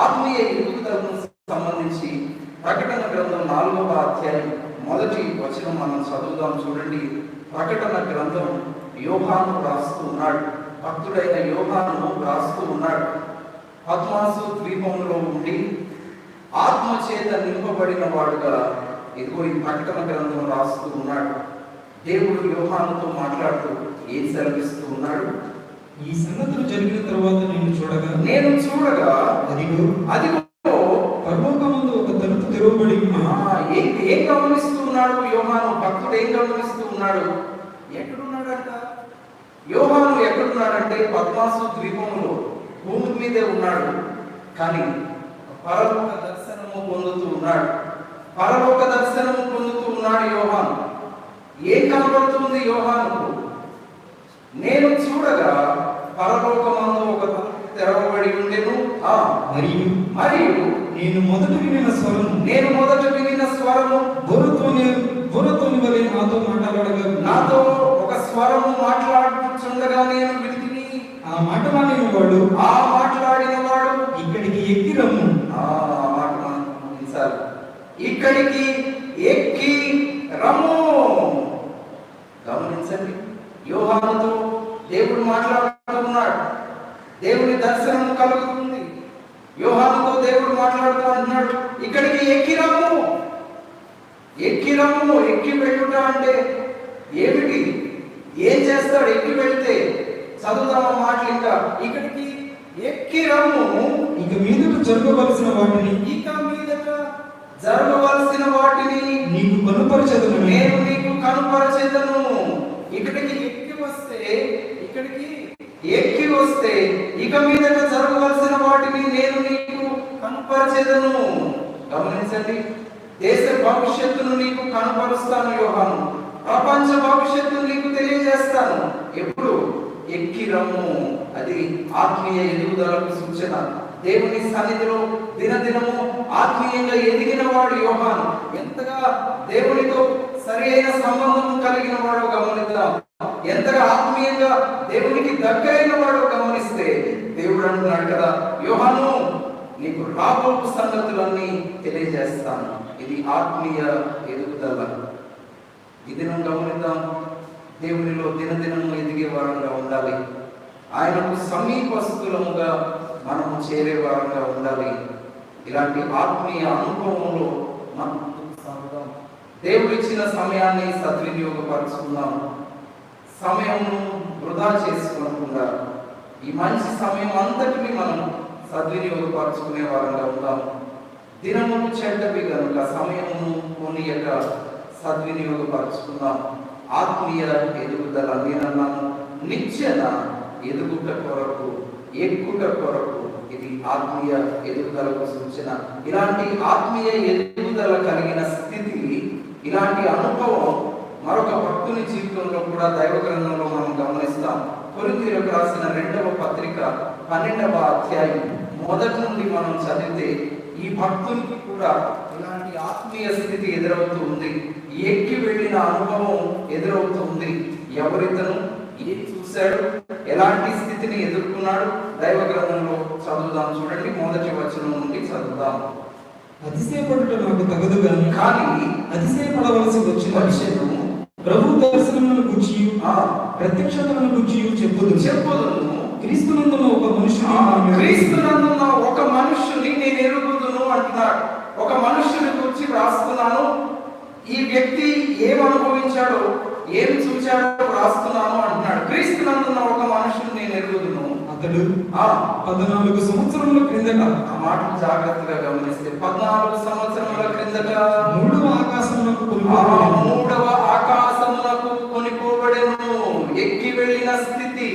S1: ఆత్మీయ ఎదుగుదలకు సంబంధించి ప్రకటన గ్రంథం 4వ అధ్యాయం 1వ వచనం మనం చదువుదాం. చూడండి, ప్రకటన గ్రంథం యోహాను రాస్తూ ఉన్నాడు. భక్తుడైన యోహాను రాస్తూ ఉన్నాడు. పద్మాసు ద్వీపంలో ఉండి ఆత్మ చేత నింపబడిన వాడుగా ఇదిగో ఈ ప్రకటన గ్రంథం రాస్తూ ఉన్నాడు. దేవుడు యోహానుతో మాట్లాడుతూ ఏం సెలవిస్తూ ఉన్నాడు?
S2: ఈ సంగతులు జరిగిన తర్వాత నేను చూడగా అదిగో పరలోకమందు ఒక తలుపు తెరవబడి
S1: ఏం గమనిస్తూ ఉన్నాడు యోహాను? భక్తుడు ఏం గమనిస్తూ ఉన్నాడు? ఎక్కడున్నాడంట యోహాను? ఎక్కడున్నాడంటే పద్మాసు ద్వీపంలో భూమి మీదే ఉన్నాడు. కానీ పరలోక దర్శనము పొందుతూ ఉన్నాడు. పరలోక దర్శనము పొందుతూ ఉన్నాడు యోహాను. ఏం కనబడుతుంది యోహానుకు? నేను చూడగా పరలోకమందు ఒక తలుపు తెరవబడి ఉండెను. మరియు
S2: నేను మొదట వినిన స్వరము బుర్రతోని వలె నాతో ఒక స్వరము మాట్లాడుచుండగా నేను వింటిని. ఆ మాట్లాడిన వాడు ఇక్కడికి ఎక్కి రమ్ము. ఇక్కడికి ఎక్కి రమ్ము. గమనించండి, యోహానుతో దేవుడు మాట్లాడుతున్నాడు. దేవుని దర్శనం కలుగుతుంది. యోహానుతో దేవుడు మాట్లాడుతూ అంటున్నాడు, ఇక్కడికి ఎక్కి రమ్ము. ఎక్కి రమ్ము. ఎక్కి వెళ్ళుట అంటే ఏమిటి? ఏం చేస్తాడు ఎక్కి వెళ్తే? చదువుదామా మాటలు ఇంకా. ఇక్కడికి ఎక్కి రమ్ము. ఇక మీదట జరగవలసిన వాటిని నీకు కనుపరచెదను.
S1: నేను నీకు కనుపరచెదను. ఇక్కడికి ఎక్కి వస్తే ఇక మీదట జరగవలసిన వాటిని నేను నీకు కనుపరచెదను. గమనించండి, దేశ భవిష్యత్తును నీకు కనుపరుస్తాను యోహాను. ప్రపంచ భవిష్యత్తును నీకు తెలియజేస్తాను. ఎప్పుడు? ఎక్కి రమ్ము. అది ఆత్మీయ ఎదుగుదలకు సూచన. దేవుని సన్నిధిలో దినదినము ఆత్మీయంగా ఎదిగిన వాడు యోహాను. ఎంతగా దేవునితో సరి అయిన సంబంధం కలిగిన వాడు గమనిద్దాం. ఎంతగా ఆత్మీయంగా దేవునికి దగ్గరైన వాడు గమనిస్తే దేవుడు అంటున్నాడు కదా, యోహాను నీకు రాబో సంగతులన్నీ తెలియజేస్తాను. ఇది ఆత్మీయ ఎదుగుదల. ఈ దినం గమనిద్దాం, దేవునిలో దినదినము ఎదిగే వారంగా ఉండాలి. ఆయనకు సమీపస్తులముగా మనము చేరే వారంగా ఉండాలి. ఇలాంటి ఆత్మీయ అనుభవంలో మనం సాగుదాం. దేవుడు ఇచ్చిన సమయాన్ని సద్వినియోగపరుచుకుందాం. సమయమును వృధా చేసుకోకుండా ఈ మంచి సమయం అంతటిని మనం సద్వినియోగపరుచుకునే వారంగా ఉందాం. దినమును చెడ్డవి కనుక సమయమును కొనియక సద్వినియోగపరుచుకుందాం. ఆత్మీయ ఎదుగుదల నేనన్నాను, నిత్యన ఎదుగుట కొరకు, ఎక్కుట కొరకు. ఇది ఆత్మీయ ఎదుగుదలకు సూచన. ఇలాంటి ఆత్మీయ ఎదుగుదల కలిగిన స్థితి, ఇలాంటి అనుభవం మరొక భక్తుని జీవితంలో కూడా దైవ గ్రంథంలో మనం గమనిస్తాం. కొరింథీయులకు రాసిన 2వ పత్రిక 12వ అధ్యాయం 1 నుండి మనం చదివితే ఈ భక్తునికి కూడా ఇలాంటి ఆత్మీయ స్థితి ఎదురవుతూ ఉంది. ఎక్కి వెళ్ళిన అనుభవం ఎదురవుతుంది. ఎవరితను, ఏం చూశాడు, ఎలాంటి స్థితిని ఎదుర్కొన్నాడు? దైవ గ్రంథంలో చదువుదాం. చూడండి, మొదటి వచనం నుండి చదువుదాం.
S2: అతిశయపడుట నాకు తగదు
S1: కానీ
S2: అతిశయపడవలసి
S1: వచ్చెను
S2: ప్రభు దర్శనములను గురించి ప్రత్యక్షతలను గురించి చెప్పుదును. క్రీస్తునందున్న
S1: ఒక మనుష్యుని నేను ఎరుగుదును అంటున్నాడు. ఒక మనుష్యుని గురించి రాస్తున్నాను. ఈ వ్యక్తి ఏం అనుభవించాడో, ఏం చూశాడో రాస్తున్నాను అంటున్నాడు. క్రీస్తునందున్న ఒక మనుష్యుని నేను ఎరుగుదును.
S2: అతడు 14 సంవత్సరముల క్రిందట,
S1: ఆ మాటను జాగ్రత్తగా గమనిస్తే, 14 సంవత్సరముల క్రిందట
S2: మూడవ ఆకాశమునకు
S1: కొనిపోబడెను. ఎక్కి వెళ్ళిన స్థితి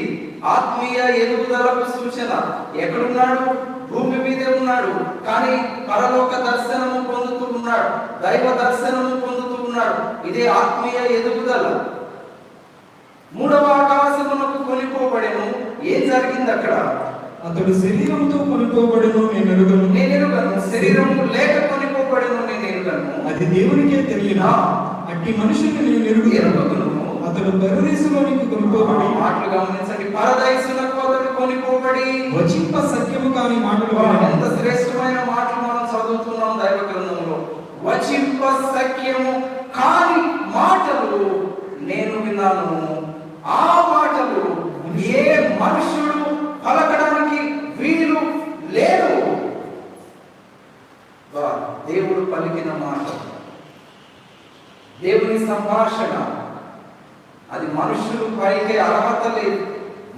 S1: ఆత్మీయ ఎదుగుదలకు సూచన. ఎక్కడున్నాడు? భూమి మీదే ఉన్నాడు, కానీ పరలోక దర్శనము పొందుతూ ఉన్నాడు, దైవ దర్శనము పొందుతూ ఉన్నాడు. ఇదే ఆత్మీయ ఎదుగుదల. మూడవ ఆకాశమునకు కొనిపోబడెను. ఏం జరిగింది అక్కడ?
S2: అతడు శరీరంతో కొనిపోబడెను, నేను ఎరుగను.
S1: శరీరము లేక కొనిపోబడెను, నేను ఎరుగను.
S2: అది దేవునికే తెలియన అట్టి మనుషుని నేను ఎరుగుదును. అతడు పరదేశంలోనికి కొనిపోబడి,
S1: మాటలు గమనించండి, పరదేశులకు అతడు కొనిపోబడి,
S2: వచింప సత్యము కాని మాటలు.
S1: ఎంత శ్రేష్టమైన మాటలు మనం చదువుతున్నాం దైవ గ్రంథంలో. వచింప సత్యము కాని మాటలు నేను విన్నాను. ఆ మాటలు ఏ మనుషుడు పలకడానికి వీలు లేదు. దేవుడు పలికిన మాట, దేవుని సంభాషణ, అది మనుషులు పలికే అర్హత లేదు,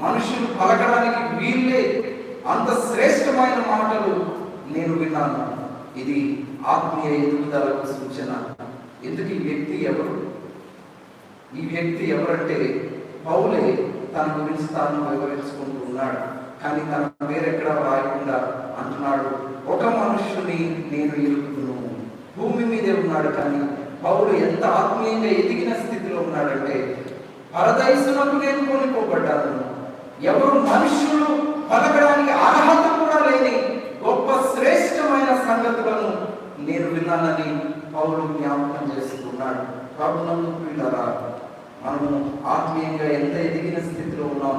S1: మనుషులు పలకడానికి వీల్లే. అంత శ్రేష్టమైన మాటలు నేను విన్నాను. ఇది ఆత్మీయ ఎదుగుదలకు సూచన. ఎందుకు ఈ వ్యక్తి ఎవరు? ఈ వ్యక్తి ఎవరంటే పౌలే తన గురించి తాను వివరించుకుంటూ ఉన్నాడు. కానీ తన పేరెక్కడ రాయకుండా అంటున్నాడు, ఒక మనుష్యుని నేను ఎరుగుదును. భూమి మీదే ఉన్నాడు, కానీ పౌలు ఎంత ఆత్మీయంగా ఎదిగిన స్థితిలో ఉన్నాడంటే, పరదైసునకు నేను కొనిపోబడ్డాను. ఎవరు మనుష్యులు పలకడానికి అర్హత కూడా లేని గొప్ప శ్రేష్టమైన సంగతులను నేను విన్నానని పౌలు జ్ఞాపకం చేస్తున్నాడు. ప్రభునందు ప్రియులారా, మనము ఆత్మీయంగా ఎంత ఎదిగిన స్థితిలో ఉన్నాం.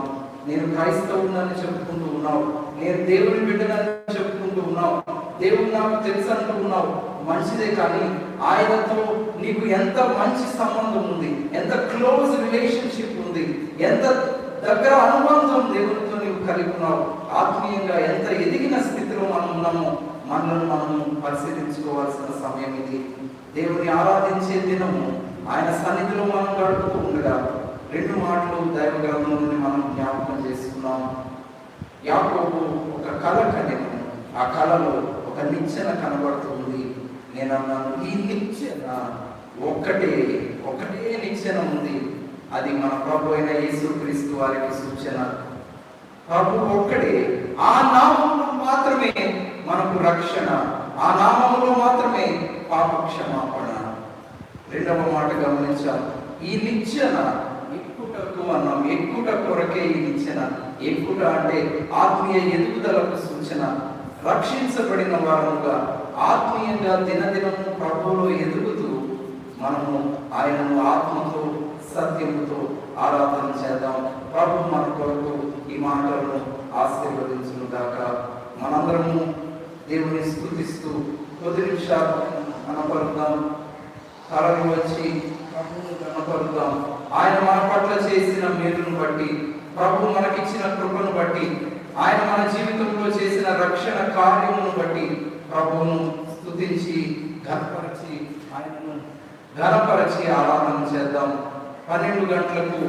S1: నేను క్రైస్తవునని చెప్పుకుంటూ ఉన్నావు, నేను దేవుని బిడ్డనని చెప్పుకుంటూ ఉన్నావు, దేవుడు నాకు తెలుసు అంటూ ఉన్నావు, మంచిదే. కానీ ఆయనతో నీకు ఎంత మంచి సంబంధం ఉంది, ఎంత క్లోజ్ రిలేషన్షిప్ ఉంది, ఎంత దగ్గర అనుబంధం దేవునితో నీవు కలిగి ఉన్నావు, ఆత్మీయంగా ఎంత ఎదిగిన స్థితిలో మనం ఉన్నామో మనల్ని మనము పరిశీలించుకోవాల్సిన సమయం ఇది. దేవుని ఆరాధించే దినము, ఆయన సన్నిధిలో మనం గడుపుతూ ఉండగా 2 మాటలు దైవ గ్రంథం నుండి మనం జ్ఞాపకం చేసుకున్నాం. యాకోబు ఒక కళ కనెను. ఆ కళలో ఒక నిచ్చెన కనబడుతుంది. నేను అన్నాను, ఈ నిచ్చెన ఒక్కటే నిచ్చెన ఉంది. అది మన ప్రభు అయిన యేసుక్రీస్తు వారికి సూచన. ప్రభు ఒక్కడే, ఆ నామములో మాత్రమే మనకు రక్షణ, ఆ నామములో మాత్రమే పాప క్షమాపణ. 2వ మాట గమనించాలి, ఈ నిచ్చెన ఎక్కుటకు అన్నాం. ఎక్కుట కొరకే ఈ నిచ్చెన. ఎక్కుట అంటే ఆత్మీయ ఎదుగుదలకు సూచన. రక్షించబడిన వారముగా ఆత్మీయంగా దినదినము ప్రభువులో ఎదుగుతూ మనము ఆయనను ఆత్మతో సత్యముతో ఆరాధన చేద్దాం. ప్రభు మన కొరకు ఈ మాటలను ఆశీర్వదించును గాక. మనందరము దేవుని స్తుతిస్తూ కొద్ది నిమిషాలు కనపరుద్దాం. తరలి వచ్చి ప్రభువును కనపరుద్దాం. ఆయన మన పట్ల చేసిన మేలును బట్టి, ప్రభు మనకిచ్చిన కృపను బట్టి, ఆయన మన జీవితంలో చేసిన రక్షణ కార్యమును బట్టి ప్రభువును స్తుతించి ఘనపరచి ఆరాధన చేద్దాం. 12 గంటలకు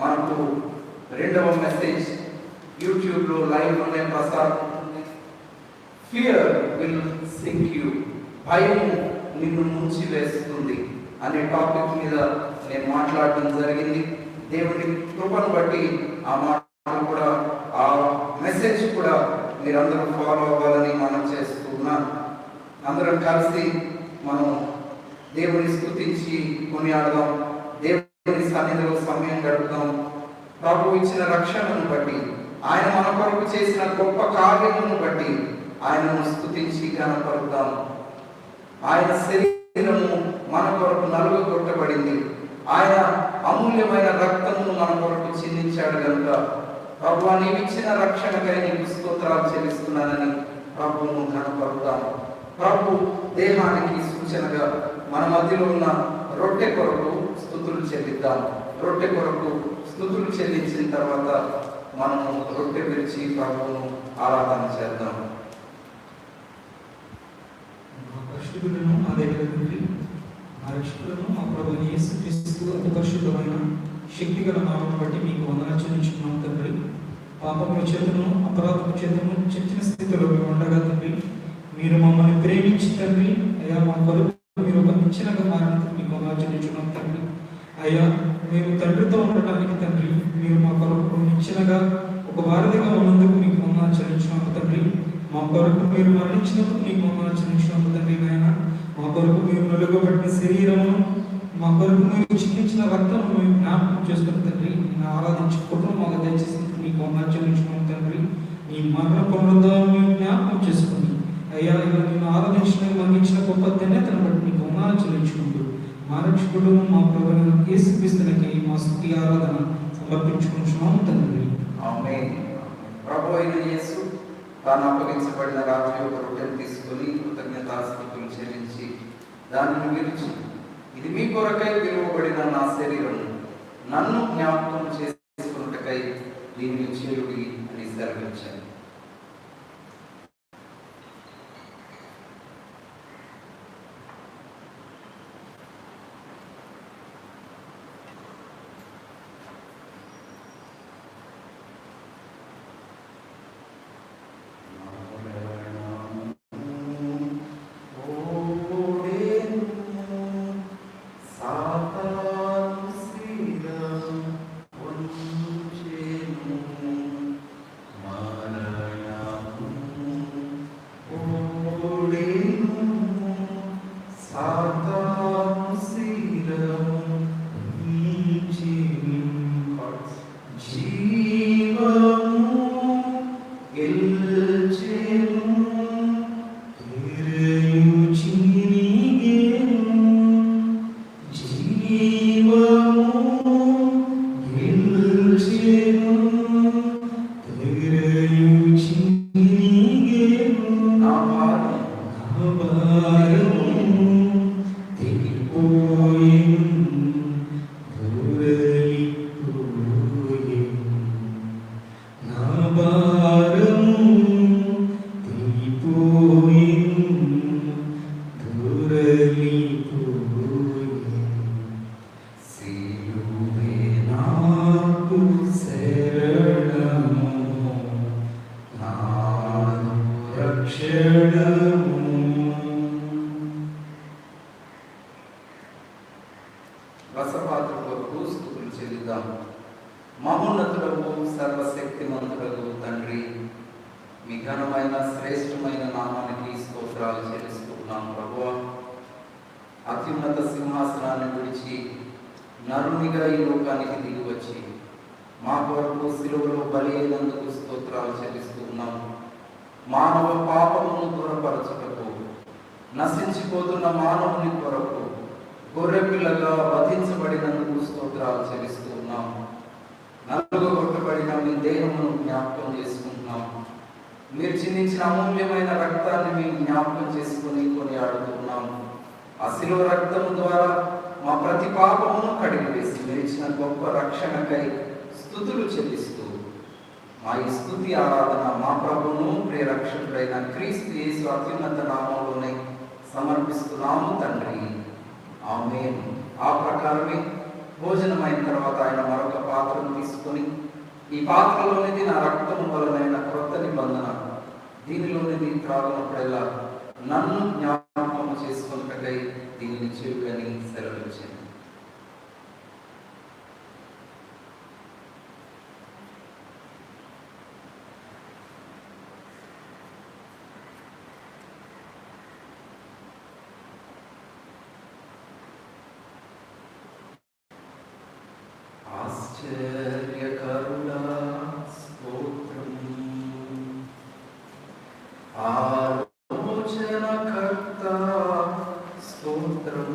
S1: మనకు 2వ మెసేజ్ యూట్యూబ్లో లైవ్లోనే ప్రసారం అవుతుంది. ఫియర్ విల్ సింక్ యూ, భయము నిన్ను ముంచి వేస్తుంది అనే టాపిక్ మీద నేను మాట్లాడడం జరిగింది. దేవుని కృపను బట్టి ఆ మాటలు కూడా, ఆ మెసేజ్ కూడా మీరందరూ ఫాలో అవ్వాలని మనం చేస్తున్నాను. అందరం కలిసి మనం దేవుని స్తుతించి కొనియాడదాం. దేవుని సన్నిధిలో సమయం గడుపుదాం. ప్రభు ఇచ్చిన రక్షణను బట్టి, ఆయన మన కొరకు చేసిన గొప్ప కార్యమును బట్టి ఆయనను స్తుతించి కనపరుద్దాం. ఆయన శరీరము మన కొరకు నలుగగొట్టబడింది. ఆయన అమూల్యమైన రక్తమును మన కొరకు చిందించాడు కనుక ప్రభువా, నీవిచ్చిన రక్షణకై నీకు స్తోత్రాలు చెల్లిస్తున్నానని ప్రభువును ఘనపరుద్దాము. ప్రభు దేహానికి సూచనగా మన మధ్యలో ఉన్న రొట్టె కొరకు స్తుతులు చెల్లిద్దాం. రొట్టె కొరకు స్తుతులు చెల్లించిన తర్వాత మనము రొట్టె విరిచి ప్రభువును ఆరాధన చేద్దాం.
S2: పరిశుద్ధులను అదేవిధంగా మా రక్షకులను మా ప్రభువైన యేసుక్రీస్తు అతి పరిశుద్ధమైన శక్తిగల నామమును బట్టి మీకు వందనాలు చెల్లించుకున్నాం తండ్రి. పాపముల చేతను అపరాధముల చేతను చచ్చిన స్థితిలో మేము ఉండగా తండ్రి, మీరు మమ్మల్ని ప్రేమించి తండ్రి అయ్యా మా కొరకు మీరు ఒక నిచ్చెనగా మారినందుకు మీకు వందనాలు చెల్లించుకున్నాం తండ్రి. అయ్యా మేము తండ్రితో ఉండటానికి తండ్రి మీరు మా కొరకు నిచ్చెనగా ఒక వారధిగా ఉన్నందుకు మీకు వందనాలు చెల్లించుకున్నాం తండ్రి. మా కొరకు మీరు మరణించినందుకు మీకు వందనాలు చెల్లించుకున్నాం తండ్రి. నాయన మా కొరకు మీరు నలుగబడిన శరీరమును మా కొరకు మీరు చిందించిన రక్తము మేము జ్ఞాపకం చేసుకుని తండ్రి నేను ఆరాధించుకోవడం మాకు దయచేసినందుకు మీకు వందనాలు చెల్లించుకున్నాం తండ్రి. ఈ మరణ పునరుద్ధానం మేము జ్ఞాపకం చేసుకుని అయ్యా నేను ఆరాధించిన మరణించిన గొప్ప ధన్యతను బట్టి మీకు వందనాలు చెల్లించుకుంటూ మా రక్షకుడు మా ప్రభువైన యేసుక్రీస్తునికి మా స్తుతి ఆరాధన సమర్పించుకుంటున్నాము తండ్రి.
S1: ఆమేన్. ప్రభు అయిన యేసు తాను అప్పగించబడిన రాత్రి ఒక రొట్టెను తీసుకొని కృతజ్ఞతాస్తుతులు చెల్లించి దానిని విరిచి, ఇది మీ కొరకై విలువబడిన నా శరీరం, నన్ను జ్ఞాపకం చేసుకున్నటకై దీన్ని చేయుడి అని సెలవిచ్చాను. రసపాత్ర కొరకు స్తుతులు చెల్లిద్దాం. మహోన్నతుడవు సర్వశక్తిమంతుడవు తండ్రి, మీ ఘనమైన శ్రేష్టమైన నామానికి స్తోత్రాలు చెల్లిస్తున్నాం ప్రభువా. అత్యున్నత సింహాసనాన్ని విడిచి నరునిగా ఈ లోకానికి దిగి వచ్చి మా కొరకు సిలువలో బలి అయినందుకు స్తోత్రాలు చెల్లిస్తున్నాం. మానవ పాపమును దూరపరచుటకు నశించిపోతున్న మానవుని కొరకు గొర్రెపిల్లగా వధించబడినందుకు స్తోత్రాలు చెల్లిస్తున్నాం. నలుగగొట్టబడిన మీ దేహమును జ్ఞాపకం చేసుకుంటున్నాం. మీరు చిందించిన అమూల్యమైన రక్తాన్ని మేము జ్ఞాపకం చేసుకుని కొనియాడుతున్నాం. ఆ శిలువ రక్తము ద్వారా మా ప్రతి పాపమును కడిగివేసి మీరు ఇచ్చిన గొప్ప రక్షణకై స్తుతులు చెల్లిస్తూ మా ఈ స్తుతి ఆరాధన మా ప్రభువును ప్రియరక్షకుడైన క్రీస్తు యేసు అత్యున్నత నామములోనే సమర్పిస్తున్నాము తండ్రి. ఆమేన్. ఆ ప్రకారమే భోజనమైన తర్వాత ఆయన మరొక పాత్రను తీసుకొని, ఈ పాత్రలోనిది నా రక్తము వలనైన క్రొత్త నిబంధన, దీనిలోనిది త్రాగినప్పుడల్లా నన్ను జ్ఞాపకం చేసుకున్నకై దీనిని చేయుడని సెలవిచ్చింది. ఆశ్చర్యకరుడా స్తోత్రం, ఆలోచనకర్త స్తోత్రం,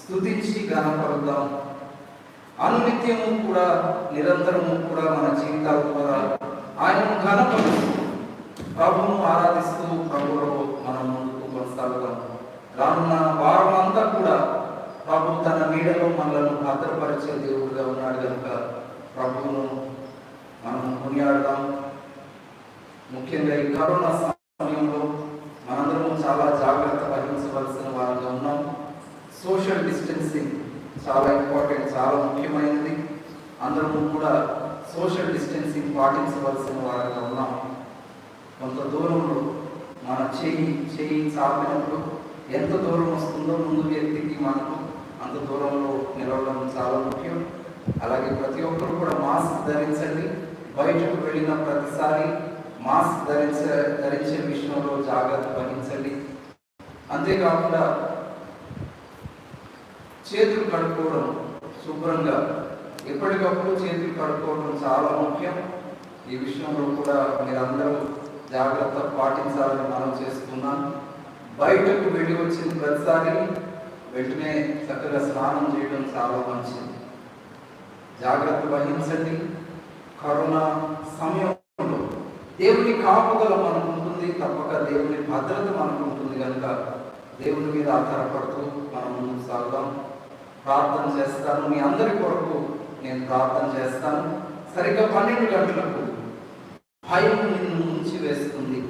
S1: స్తుతించి ఘనపరుద్దాం. అనునిత్యము కూడా నిరంతరము కూడా మన జీవితాల ద్వారా ఆయనను ఘనపరుస్తూ ప్రభువును ఆరాధిస్తూ ప్రభువులో మనం ముందుకు కొనసాగుదాం. రానున్న వారం అంతా కూడా ప్రభు తన నీడలో మనలను భద్రపరిచే దేవుడుగా ఉన్నాడు కనుక ప్రభువును మనం కొనియాడదాం. ముఖ్యంగా ఈ కరోనా సమయంలో మనందరము చాలా జాగ్రత్త వహించవలసిన వారిగా ఉన్నాం. సోషల్ డిస్టెన్సింగ్ చాలా ఇంపార్టెంట్, చాలా ముఖ్యమైనది. అందరము కూడా సోషల్ డిస్టెన్సింగ్ పాటించవలసిన వారిగా ఉన్నాం. కొంత దూరంలో మన చేయి చాపినప్పుడు ఎంత దూరం వస్తుందో ముందు వ్యక్తికి మనకు అంత దూరంలో నిలవడం చాలా ముఖ్యం. అలాగే ప్రతి ఒక్కరు కూడా మాస్క్ ధరించండి. బయటకు వెళ్ళిన ప్రతిసారి మాస్క్ ధరించే విషయంలో జాగ్రత్త వహించండి. అంతేకాకుండా చేతులు కడుక్కోవడం, శుభ్రంగా ఎప్పటికప్పుడు చేతులు కడుక్కోవడం చాలా ముఖ్యం. ఈ విషయంలో కూడా మీరందరూ జాగ్రత్త పాటించాలని మనం చేస్తున్నాం. బయటకు వెళ్ళి వచ్చిన ప్రతిసారి వెంటనే చక్కగా స్నానం చేయడం చాలా మంచిది. జాగ్రత్త వహించండి. కరోనా సమయంలో దేవుని కాపుదల మనకు ఉంటుంది, తప్పక దేవుని భద్రత మనకు ఉంటుంది కనుక దేవుని మీద ఆధారపడుతూ మనం ముందుకు సాగుదాం. ప్రార్థన చేస్తాను, మీ అందరి కొరకు నేను ప్రార్థన చేస్తాను. సరిగ్గా 12 గంటలకు భయం నిన్ను ముంచి వేస్తుంది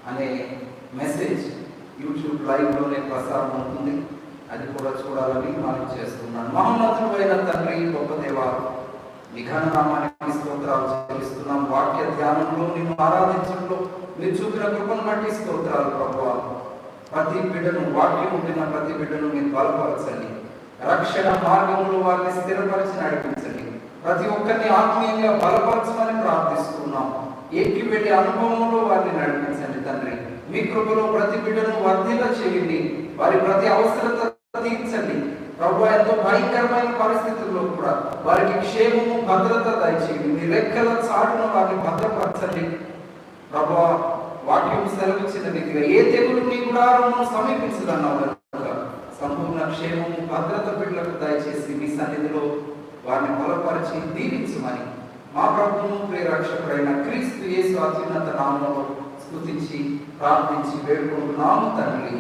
S1: అనే మెసేజ్ యూట్యూబ్ లైవ్లోనే ప్రసారం అవుతుంది. అది కూడా చూడాలని మనం చేస్తున్నాను. మహోన్నతుడైన తండ్రి, గొప్ప దేవా, నీ ఘననామానికి స్తోత్రాలు చెల్లిస్తున్నాం. వాక్య ధ్యానంలో నిన్ను ఆరాధించడంలో మీరు చూపిన కృపను బట్టి స్తోత్రాలు ప్రభువా. ప్రతి బిడ్డను, వాక్యం ఉండిన ప్రతి బిడ్డను మీరు బలపరచండి. రక్షణ మార్గంలో వారిని స్థిరపరిచి నడిపించండి. ప్రతి ఒక్కరిని ఆత్మీయంగా బలపరచమని ప్రార్థిస్తున్నాం. ఎక్కి వెళ్ళే అనుభవంలో వారిని నడిపించండి తండ్రి. మీ కృపలో ప్రతి బిడ్డను వర్ధిల్ల చేయండి. వారి ప్రతి అవసరత తీర్చండి ప్రభు. ఎంతో భయంకరమైన పరిస్థితుల్లో కూడా వారికి క్షేమము, భద్రత దయచేయండి. మీ రెక్కల చాటును వారిని భద్రపరచండి ప్రభు. వాక్యం సెలవిచ్చిన రీతిగా ఏ తెగులు నీ గుడారమును సమీపించదన్నావు కనుక సంపూర్ణ క్షేమము, భద్రత బిడ్డలకు దయచేసి మీ సన్నిధిలో వారిని బలపరిచి దీవించమని మా ప్రభువును ప్రియరక్షకుడైన క్రీస్తు యేసు అత్యున్నత నామములో స్తుతించి ప్రార్థించి వేడుకుంటున్నాము తండ్రి.